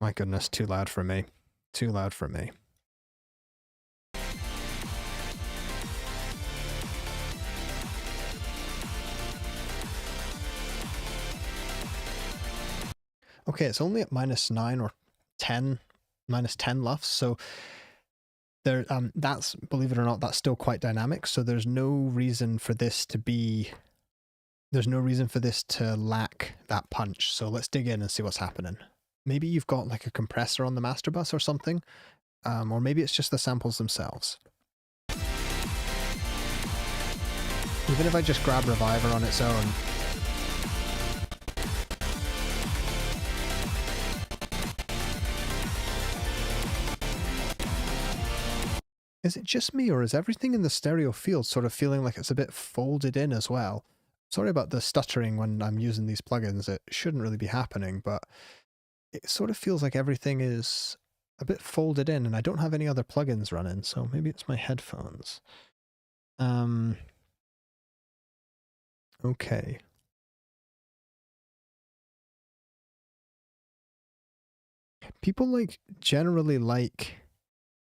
My goodness, too loud for me. Too loud for me. Okay, it's only at -9 or 10, -10 LUFS, so there, that's, believe it or not, that's still quite dynamic, so there's no reason for this to lack that punch. So let's dig in and see what's happening. Maybe you've got like a compressor on the master bus or something, or maybe it's just the samples themselves. Even if I just grab Reviver on its own, is it just me, or is everything in the stereo field sort of feeling like it's a bit folded in as well? Sorry about the stuttering when I'm using these plugins. It shouldn't really be happening, but it sort of feels like everything is a bit folded in, and I don't have any other plugins running, so maybe it's my headphones. Okay. People generally like...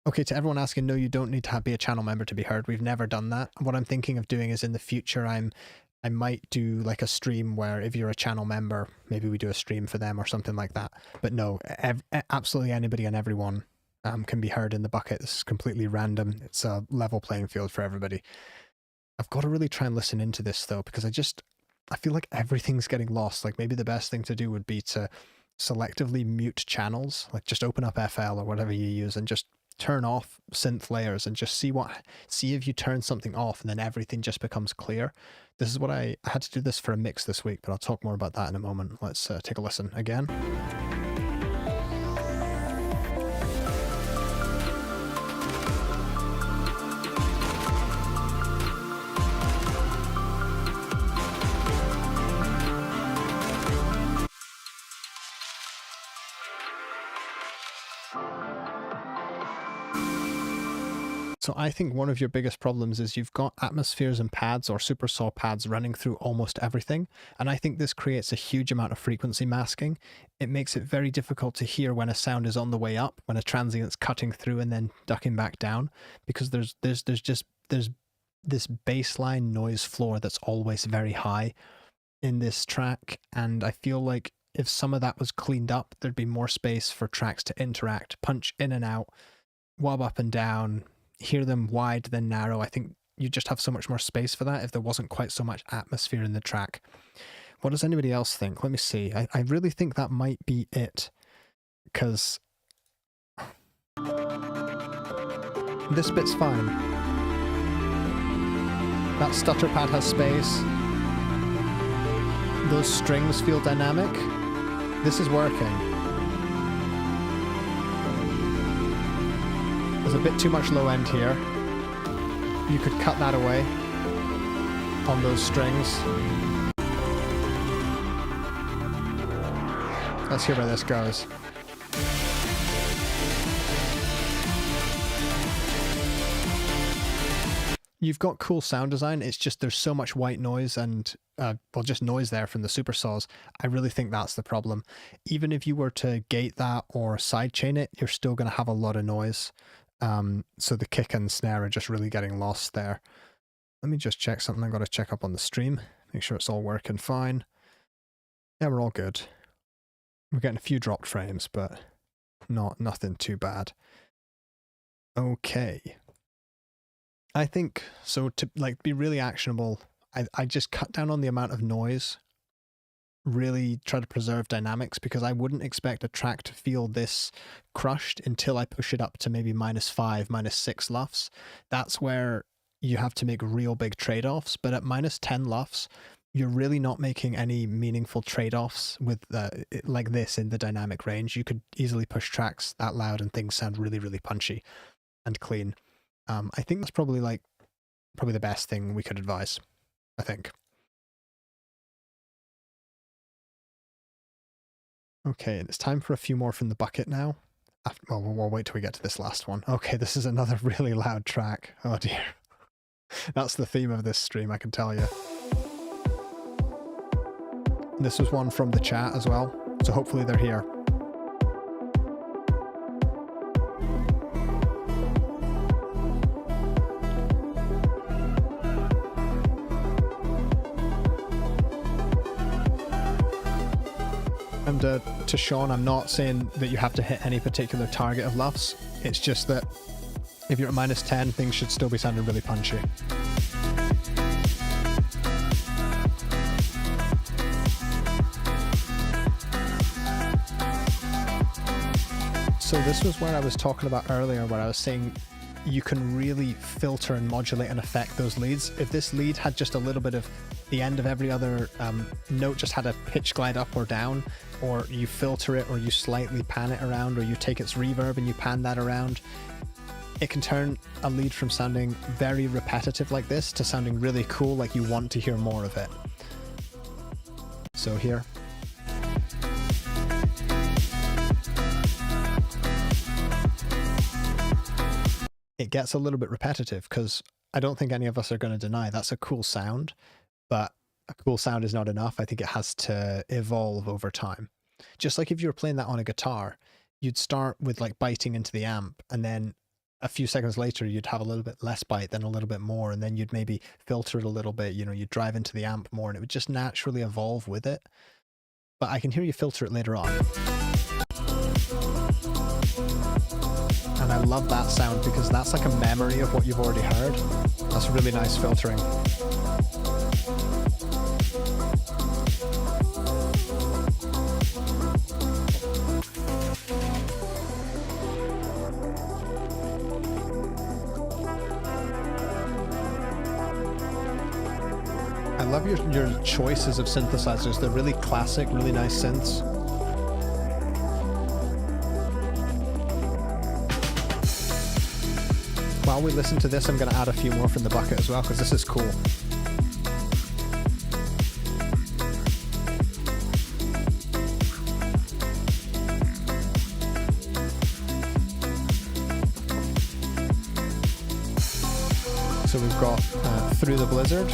Okay, to everyone asking, no, you don't need to be a channel member to be heard. We've never done that. What I'm thinking of doing is in the future, I might do like a stream where if you're a channel member, maybe we do a stream for them or something like that. But no, absolutely anybody and everyone can be heard in the bucket. This is completely random. It's a level playing field for everybody. I've got to really try and listen into this though, because I feel like everything's getting lost. Like maybe the best thing to do would be to selectively mute channels, like just open up FL or whatever you use and just turn off synth layers and just see if you turn something off and then everything just becomes clear. This is what I had to do this for a mix this week, but I'll talk more about that in a moment. Let's take a listen again. So I think one of your biggest problems is you've got atmospheres and pads or super saw pads running through almost everything. And I think this creates a huge amount of frequency masking. It makes it very difficult to hear when a sound is on the way up, when a transient's cutting through and then ducking back down, because there's this baseline noise floor that's always very high in this track. And I feel like if some of that was cleaned up, there'd be more space for tracks to interact, punch in and out, wob up and down, hear them wide then narrow. I think you just have so much more space for that if there wasn't quite so much atmosphere in the track. What does anybody else think? Let me see. I really think that might be it, because this bit's fine. That stutter pad has space. Those strings feel dynamic. This is working. There's a bit too much low end here. You could cut that away on those strings. Let's hear where this goes. You've got cool sound design, it's just there's so much white noise and, well, just noise there from the supersaws. I really think that's the problem. Even if you were to gate that or sidechain it, you're still going to have a lot of noise. So the kick and snare are just really getting lost there. Let me just check something I've got to check up on the stream. Make sure it's all working fine. Yeah, we're all good. We're getting a few dropped frames, but nothing too bad. Okay. I think, so to like be really actionable, I just cut down on the amount of noise, really try to preserve dynamics, because I wouldn't expect a track to feel this crushed until I push it up to maybe -5, -6 LUFS. That's where you have to make real big trade-offs, but at -10 LUFS, you're really not making any meaningful trade-offs with like this in the dynamic range. You could easily push tracks that loud and things sound really, really punchy and clean. I think that's probably the best thing we could advise, I think. Okay, it's time for a few more from the bucket now. Well, we'll wait till we get to this last one. Okay, this is another really loud track. Oh dear. That's the theme of this stream, I can tell you. This was one from the chat as well, so hopefully they're here. And to Sean, I'm not saying that you have to hit any particular target of LUFS. It's just that if you're at -10, things should still be sounding really punchy. So this was where I was talking about earlier, where I was saying you can really filter and modulate and affect those leads. If this lead had just a little bit of the end of every other note just had a pitch glide up or down, or you filter it, or you slightly pan it around, or you take its reverb and you pan that around, it can turn a lead from sounding very repetitive like this to sounding really cool, like you want to hear more of it. So here. It gets a little bit repetitive because I don't think any of us are going to deny that's a cool sound, but a cool sound is not enough. I think it has to evolve over time. Just like if you were playing that on a guitar, you'd start with like biting into the amp, and then a few seconds later you'd have a little bit less bite, then a little bit more, and then you'd maybe filter it a little bit, you know, you'd drive into the amp more, and it would just naturally evolve with it. But I can hear you filter it later on. And I love that sound because that's like a memory of what you've already heard. That's really nice filtering. I love your choices of synthesizers. They're really classic, really nice synths. While we listen to this, I'm going to add a few more from the bucket as well, because this is cool. So we've got Through the Blizzard.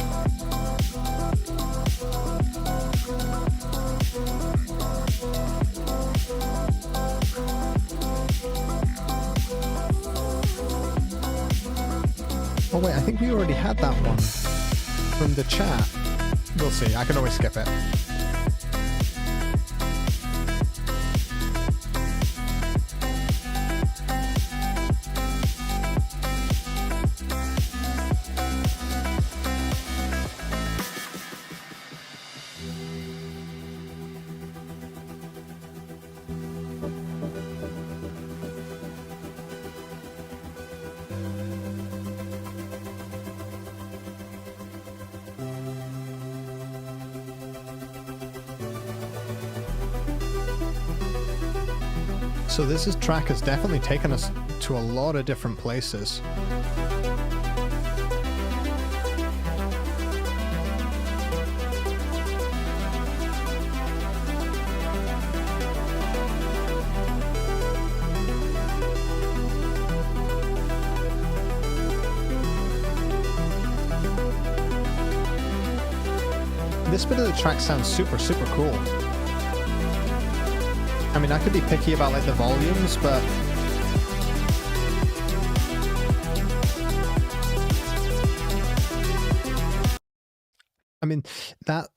Oh wait, I think we already had that one from the chat. We'll see, I can always skip it. So track has definitely taken us to a lot of different places. This bit of the track sounds super, super cool. I mean, I could be picky about like the volumes, but I mean, that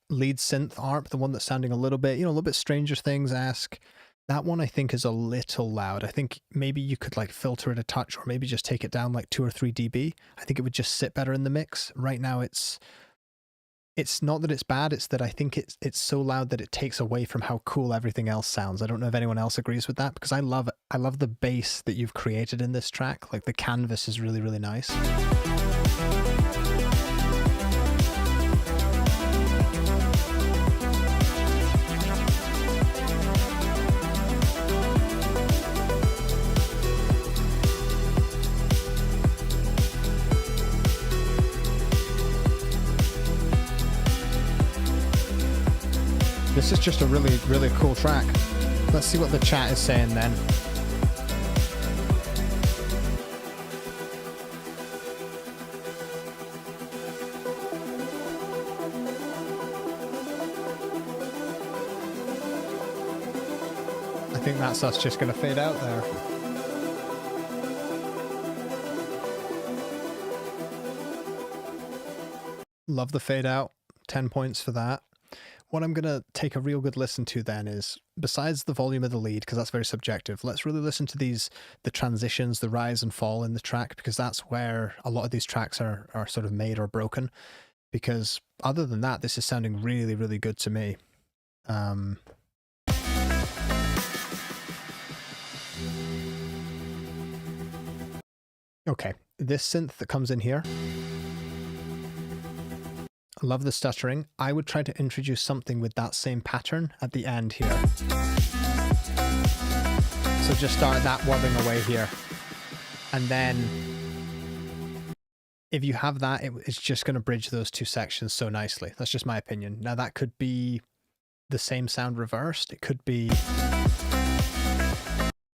lead synth ARP, the one that's sounding a little bit, a little bit Stranger Things-esque, that one I think is a little loud. I think maybe you could like filter it a touch, or maybe just take it down like 2 or 3 dB. I think it would just sit better in the mix. Right now it's not that it's bad, it's that I think it's so loud that it takes away from how cool everything else sounds. I don't know if anyone else agrees with that, because I love the bass that you've created in this track. Like the canvas is really, really nice. This is just a really, really cool track. Let's see what the chat is saying then. I think that's us just going to fade out there. Love the fade out. 10 points for that. What I'm going to take a real good listen to then is, besides the volume of the lead, because that's very subjective, let's really listen to the transitions, the rise and fall in the track, because that's where a lot of these tracks are sort of made or broken. Because other than that, this is sounding really, really good to me. Okay, this synth that comes in here, I love the stuttering. I would try to introduce something with that same pattern at the end here. So just start that wobbling away here. And then if you have that, it's just going to bridge those two sections so nicely. That's just my opinion. Now that could be the same sound reversed. It could be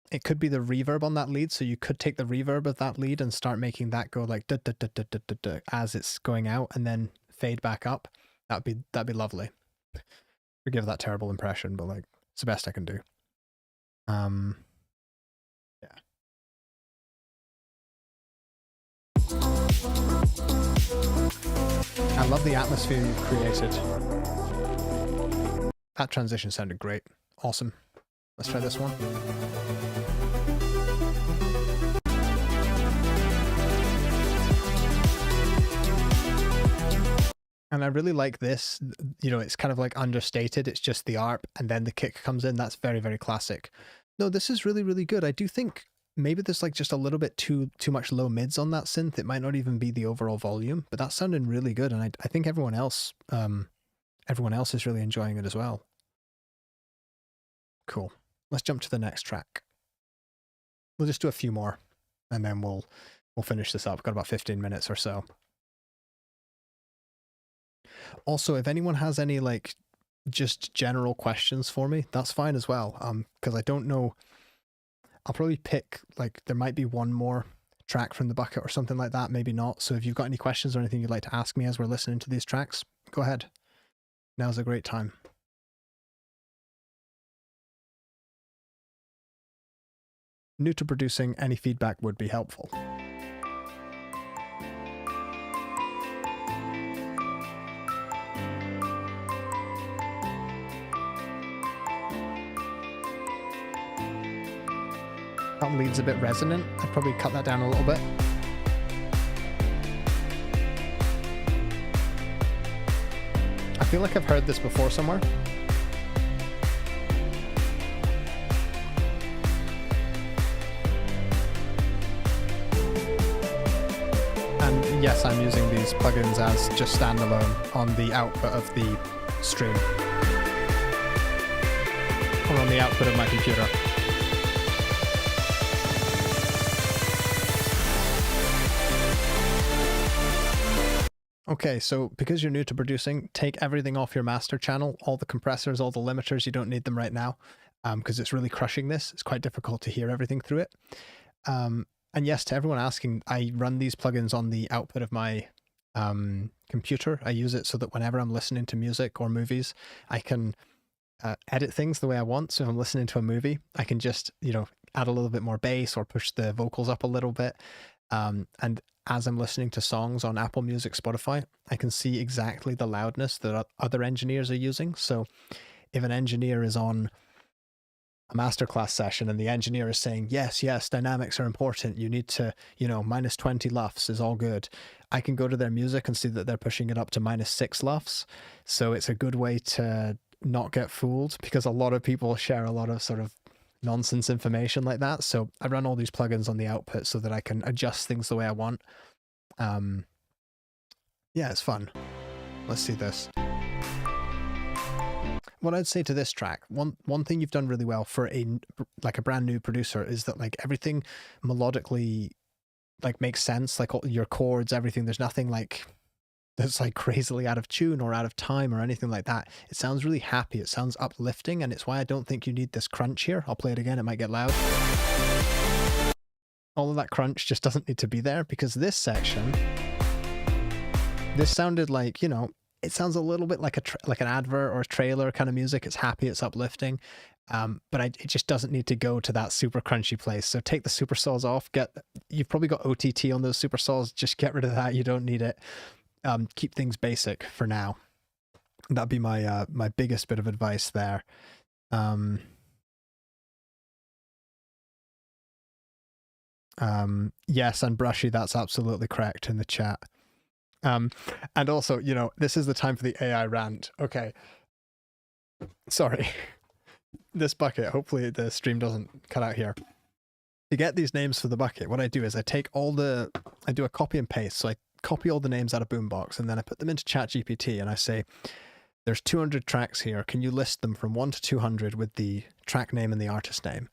the reverb on that lead. So you could take the reverb of that lead and start making that go like da da da da da da da as it's going out, and then fade back up. That'd be lovely. Forgive that terrible impression, but like it's the best I can do. Yeah. I love the atmosphere you've created. That transition sounded great. Awesome. Let's try this one. And I really like this, it's kind of like understated. It's just the ARP and then the kick comes in. That's very, very classic. No, this is really, really good. I do think maybe there's like just a little bit too much low mids on that synth. It might not even be the overall volume, but that's sounding really good. And I think everyone else is really enjoying it as well. Cool. Let's jump to the next track. We'll just do a few more and then we'll finish this up. We've got about 15 minutes or so. Also, if anyone has any like just general questions for me, that's fine as well. Because I don't know, I'll probably pick like there might be one more track from the bucket or something like that, maybe not. So if you've got any questions or anything you'd like to ask me as we're listening to these tracks, go ahead. Now's a great time. New to producing, any feedback would be helpful. That lead's a bit resonant. I'd probably cut that down a little bit. I feel like I've heard this before somewhere. And yes, I'm using these plugins as just standalone on the output of the stream. Or on the output of my computer. Okay, so because you're new to producing, take everything off your master channel, all the compressors, all the limiters, you don't need them right now, because it's really crushing this. It's quite difficult to hear everything through it. And yes, to everyone asking, I run these plugins on the output of my computer. I use it so that whenever I'm listening to music or movies, I can edit things the way I want. So if I'm listening to a movie, I can just, add a little bit more bass or push the vocals up a little bit. And as I'm listening to songs on Apple Music, Spotify, I can see exactly the loudness that other engineers are using. So if an engineer is on a masterclass session and the engineer is saying, yes, dynamics are important, you need to, minus 20 LUFS is all good, I can go to their music and see that they're pushing it up to minus 6 LUFS. So it's a good way to not get fooled, because a lot of people share a lot of sort of nonsense information like that. So I run all these plugins on the output so that I can adjust things the way I want. Yeah, it's fun. Let's see this. What I'd say to this track, one thing you've done really well for a brand new producer is that like everything melodically like makes sense, like all your chords, everything. There's nothing like that's like crazily out of tune or out of time or anything like that. It sounds really happy. It sounds uplifting, and it's why I don't think you need this crunch here. I'll play it again. It might get loud. All of that crunch just doesn't need to be there, because this section, this sounded like, it sounds a little bit like an advert or a trailer kind of music. It's happy, it's uplifting, but it just doesn't need to go to that super crunchy place. So take the super saws off. You've probably got OTT on those super saws. Just get rid of that. You don't need it. Keep things basic for now. That'd be my my biggest bit of advice there. Yes, and brushy, that's absolutely correct in the chat. And also, this is the time for the AI rant. Okay. Sorry. This bucket, hopefully the stream doesn't cut out here. To get these names for the bucket, what I do is I do a copy and paste. So I copy all the names out of Boombox, and then I put them into ChatGPT, and I say, there's 200 tracks here. Can you list them from 1 to 200 with the track name and the artist name?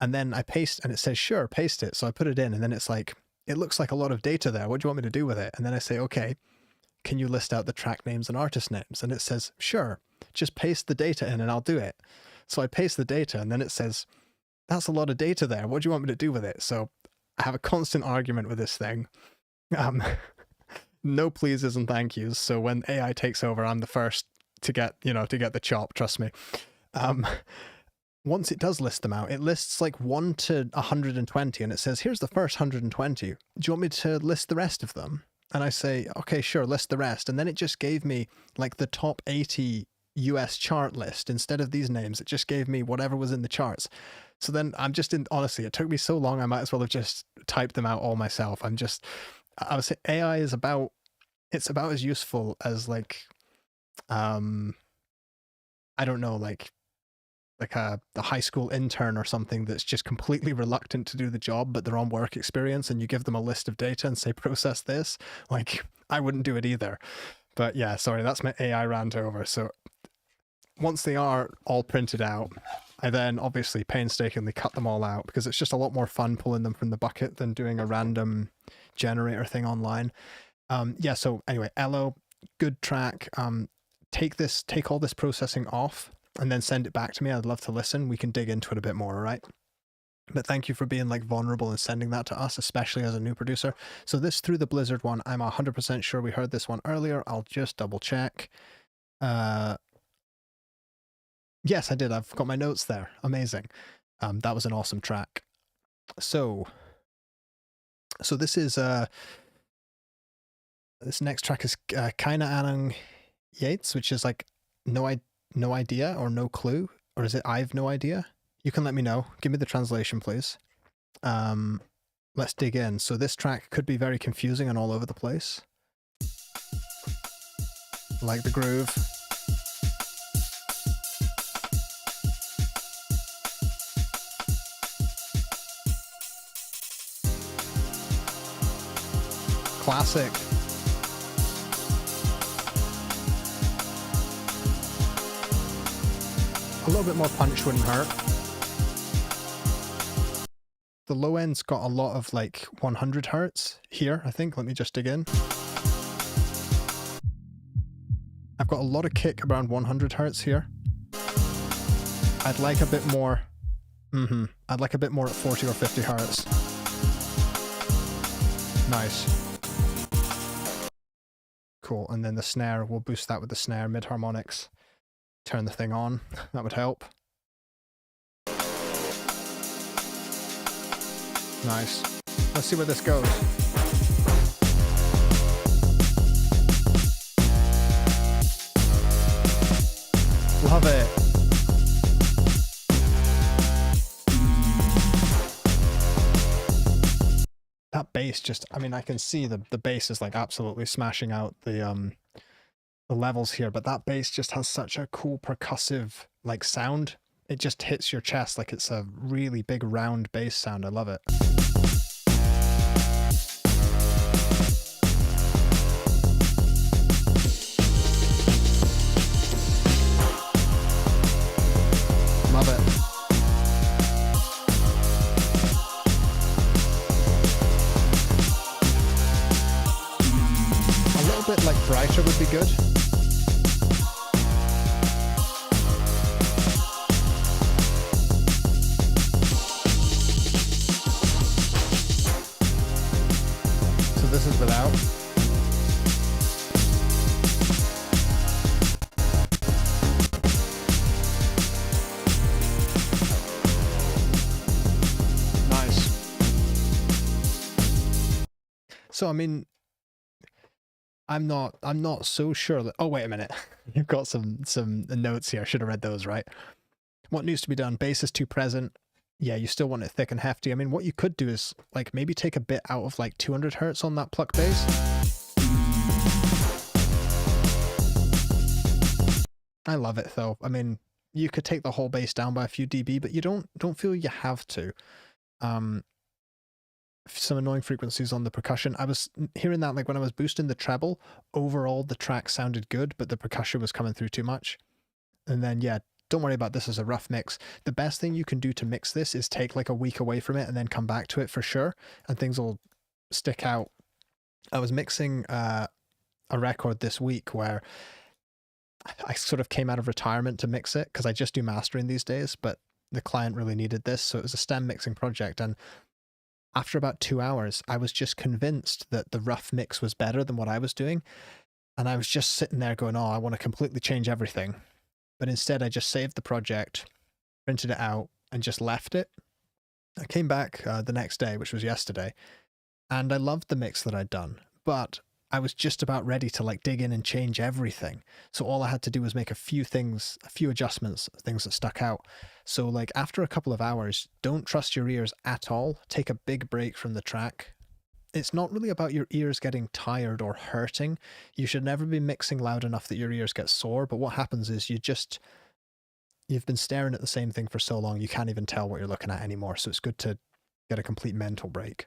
And then I paste, and it says, sure, paste it. So I put it in, and then it's like, it looks like a lot of data there. What do you want me to do with it? And then I say, okay, can you list out the track names and artist names? And it says, sure, just paste the data in and I'll do it. So I paste the data, and then it says, that's a lot of data there. What do you want me to do with it? So I have a constant argument with this thing. No pleases and thank yous. So when AI takes over, I'm the first to get the chop, trust me. Once it does list them out, it lists like 1 to 120, and it says, here's the first 120. Do you want me to list the rest of them? And I say, okay, sure, list the rest. And then it just gave me like the top 80 US chart list. Instead of these names, it just gave me whatever was in the charts. So then honestly, it took me so long, I might as well have just typed them out all myself. I would say AI is about as useful as like, I don't know, like a high school intern or something that's just completely reluctant to do the job, but they're on work experience, and you give them a list of data and say, process this. Like, I wouldn't do it either. But yeah, sorry, that's my AI rant over. So once they are all printed out, I then obviously painstakingly cut them all out, because it's just a lot more fun pulling them from the bucket than doing a random generator thing online. Yeah, so anyway, Elo, good track. Take all this processing off and then send it back to me. I'd love to listen. We can dig into it a bit more, all right? But thank you for being like vulnerable and sending that to us, especially as a new producer. So this Through the Blizzard one, I'm 100% sure we heard this one earlier. I'll just double check. Yes, I did. I've got my notes there. Amazing. That was an awesome track. So this is this next track is Kaina Anang Yates, which is like no idea or no clue, or is it I've no idea? You can let me know. Give me the translation, please. Let's dig in. So this track could be very confusing and all over the place. Like the groove. Classic. A little bit more punch wouldn't hurt. The low end's got a lot of like 100 hertz here, I think. Let me just dig in. I've got a lot of kick around 100 hertz here. I'd like a bit more. I'd like a bit more at 40 or 50 hertz. Nice. Cool. And then the snare, we'll boost that with the snare, mid harmonics. Turn the thing on. That would help. Nice. Let's see where this goes. Love it. That bass just, I mean, I can see the bass is like absolutely smashing out the levels here, but that bass just has such a cool percussive like sound. It just hits your chest like it's a really big round bass sound. I love it. Love it. A little bit like brighter would be good. So this is without. So, I mean, I'm not so sure that, oh, wait a minute. You've got some notes here. I should have read those, right? What needs to be done? Bass is too present. Yeah, you still want it thick and hefty. I mean, what you could do is like maybe take a bit out of like 200 hertz on that pluck bass. I love it though. I mean, you could take the whole bass down by a few dB, but you don't feel you have to. Some annoying frequencies on the percussion. I was hearing that like when I was boosting the treble, overall the track sounded good, but the percussion was coming through too much. And then, yeah, don't worry about this as a rough mix. The best thing you can do to mix this is take like a week away from it and then come back to it for sure, and things will stick out. I was mixing a record this week where I sort of came out of retirement to mix it because I just do mastering these days, but the client really needed this. So it was a stem mixing project, and after about 2 hours, I was just convinced that the rough mix was better than what I was doing. And I was just sitting there going, oh, I want to completely change everything. But instead, I just saved the project, printed it out, and just left it. I came back the next day, which was yesterday, and I loved the mix that I'd done. But I was just about ready to like dig in and change everything. So all I had to do was make a few adjustments, things that stuck out. So like after a couple of hours, don't trust your ears at all. Take a big break from the track. It's not really about your ears getting tired or hurting. You should never be mixing loud enough that your ears get sore. But what happens is you've been staring at the same thing for so long, you can't even tell what you're looking at anymore. So it's good to get a complete mental break.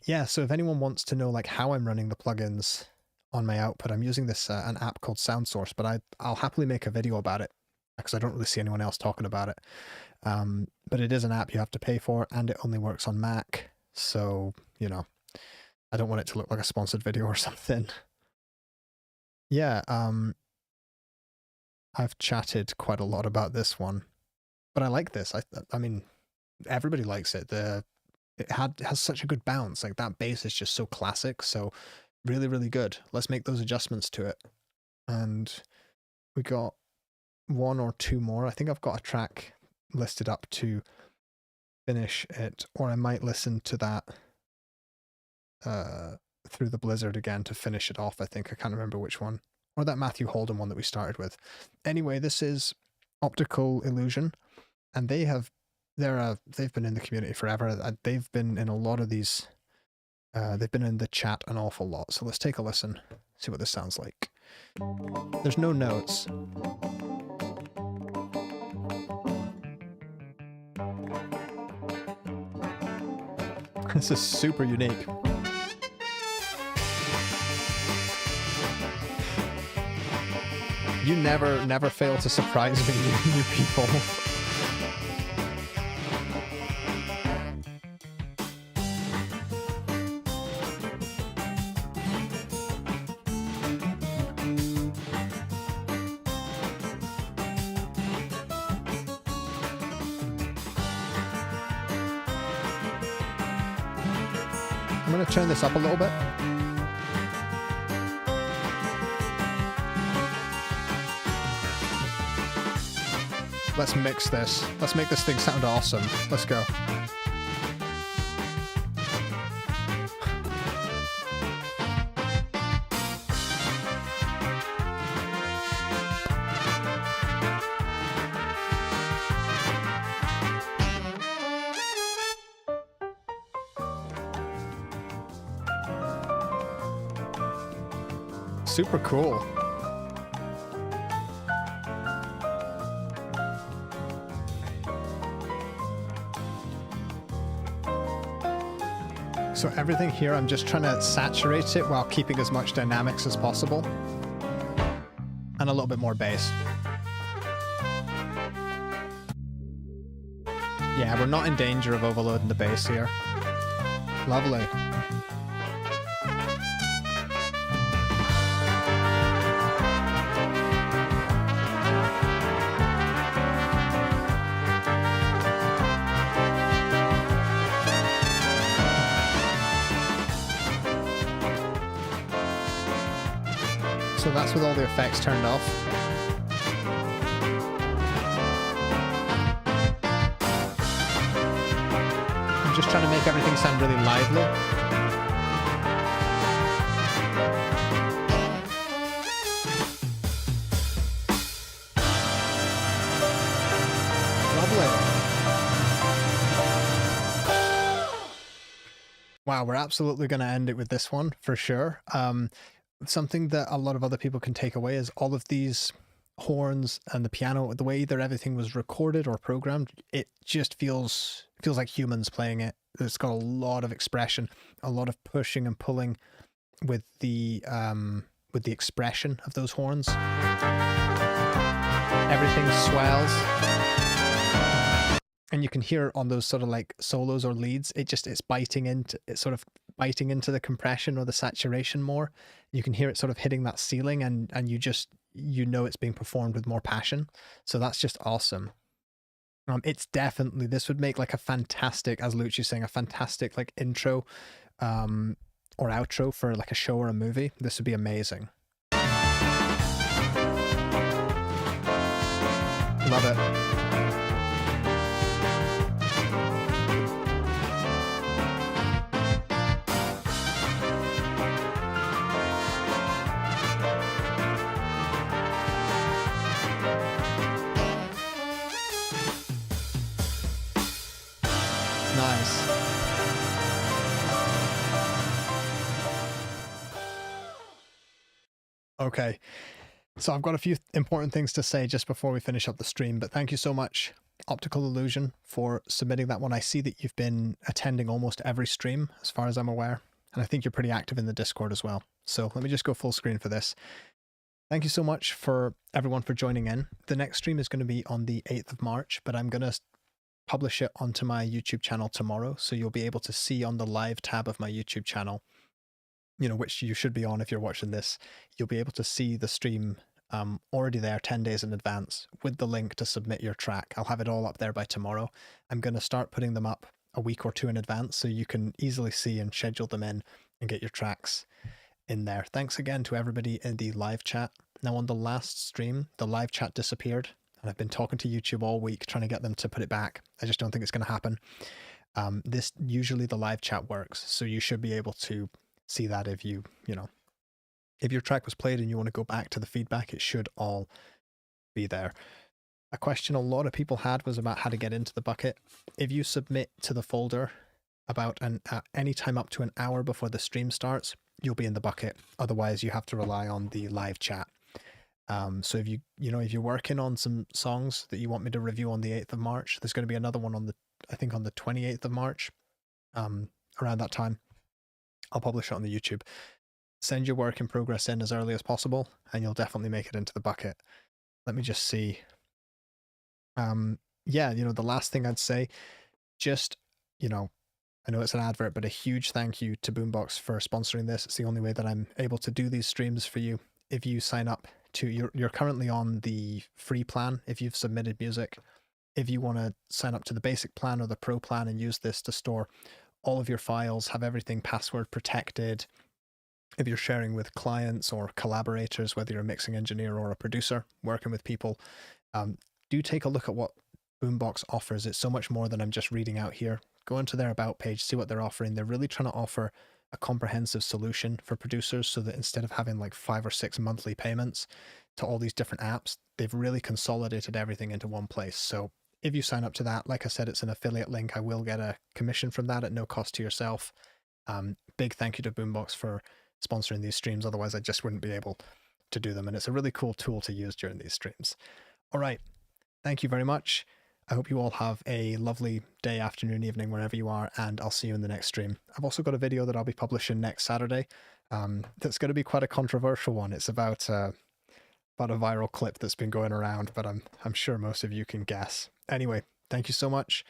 Yeah, so if anyone wants to know like how I'm running the plugins on my output, I'm using this an app called SoundSource, but I'll happily make a video about it because I don't really see anyone else talking about it. But it is an app you have to pay for, and it only works on Mac. So, you know, I don't want it to look like a sponsored video or something. Yeah, I've chatted quite a lot about this one, but I like this. I mean, everybody likes it. It has such a good bounce. Like that bass is just so classic. So really, really good. Let's make those adjustments to it. And we got 1 or 2 more. I think I've got a track listed up to finish it, or I might listen to that Through the Blizzard again to finish it off. I think I can't remember which one, or that Matthew Holden one that we started with. Anyway, this is Optical Illusion, and they've been in the community forever. They've been in a lot of these. They've been in the chat an awful lot. So let's take a listen, see what this sounds like. There's no notes. This is super unique. You never fail to surprise me, you people. going to turn this up a little bit. Let's mix this. Let's make this thing sound awesome. Let's go. Super cool. So everything here, I'm just trying to saturate it while keeping as much dynamics as possible. And a little bit more bass. Yeah, we're not in danger of overloading the bass here. Lovely. So that's with all the effects turned off. I'm just trying to make everything sound really lively. Lovely. Wow, we're absolutely going to end it with this one for sure. Something that a lot of other people can take away is all of these horns and the piano, the way either everything was recorded or programmed, it just feels like humans playing it. It's got a lot of expression, a lot of pushing and pulling with the expression of those horns. Everything swells. And you can hear on those sort of like solos or leads, it's biting into the compression or the saturation more. You can hear it sort of hitting that ceiling, and you know it's being performed with more passion. So that's just awesome. It's definitely, this would make like a fantastic, as Lucci's saying, a fantastic like intro or outro for like a show or a movie. This would be amazing. Love it. Nice. Okay, so I've got a few important things to say just before we finish up the stream, but thank you so much, Optical Illusion, for submitting that one. I see that you've been attending almost every stream, as far as I'm aware, and I think you're pretty active in the Discord as well. So let me just go full screen for this. Thank you so much for everyone for joining in. The next stream is going to be on the 8th of March, but I'm going to publish it onto my YouTube channel tomorrow, so you'll be able to see on the live tab of my YouTube channel, you know, which you should be on if you're watching this. You'll be able to see the stream already there 10 days in advance with the link to submit your track. I'll have it all up there by tomorrow. I'm going to start putting them up a week or two in advance so you can easily see and schedule them in and get your tracks in there. Thanks again to everybody in the live chat. Now on the last stream, the live chat disappeared. And I've been talking to YouTube all week trying to get them to put it back. I just don't think it's going to happen. Usually the live chat works, so you should be able to see that if if your track was played and you want to go back to the feedback, it should all be there. A question a lot of people had was about how to get into the bucket. If you submit to the folder about any time up to an hour before the stream starts, you'll be in the bucket. Otherwise, you have to rely on the live chat. So if if you're working on some songs that you want me to review on the 8th of March, there's going to be another one on the 28th of March. Around that time, I'll publish it on the YouTube. Send your work in progress in as early as possible, and you'll definitely make it into the bucket. Let me just see. Yeah, the last thing I'd say, just, I know it's an advert, but a huge thank you to Boombox for sponsoring this. It's the only way that I'm able to do these streams for you. If you sign up you're currently on the free plan if you've submitted music. If you want to sign up to the basic plan or the pro plan and use this to store all of your files, have everything password protected. If you're sharing with clients or collaborators, whether you're a mixing engineer or a producer working with people, do take a look at what Boombox offers. It's so much more than I'm just reading out here. Go into their about page, see what they're offering. They're really trying to offer a comprehensive solution for producers so that instead of having like 5 or 6 monthly payments to all these different apps, they've really consolidated everything into one place. So if you sign up to that, like I said, it's an affiliate link. I will get a commission from that at no cost to yourself. Big thank you to Boombox for sponsoring these streams. Otherwise, I just wouldn't be able to do them. And it's a really cool tool to use during these streams. All right. Thank you very much. I hope you all have a lovely day, afternoon, evening, wherever you are, and I'll see you in the next stream. I've also got a video that I'll be publishing next Saturday. That's going to be quite a controversial one. It's about a viral clip that's been going around, but I'm sure most of you can guess. Anyway, thank you so much.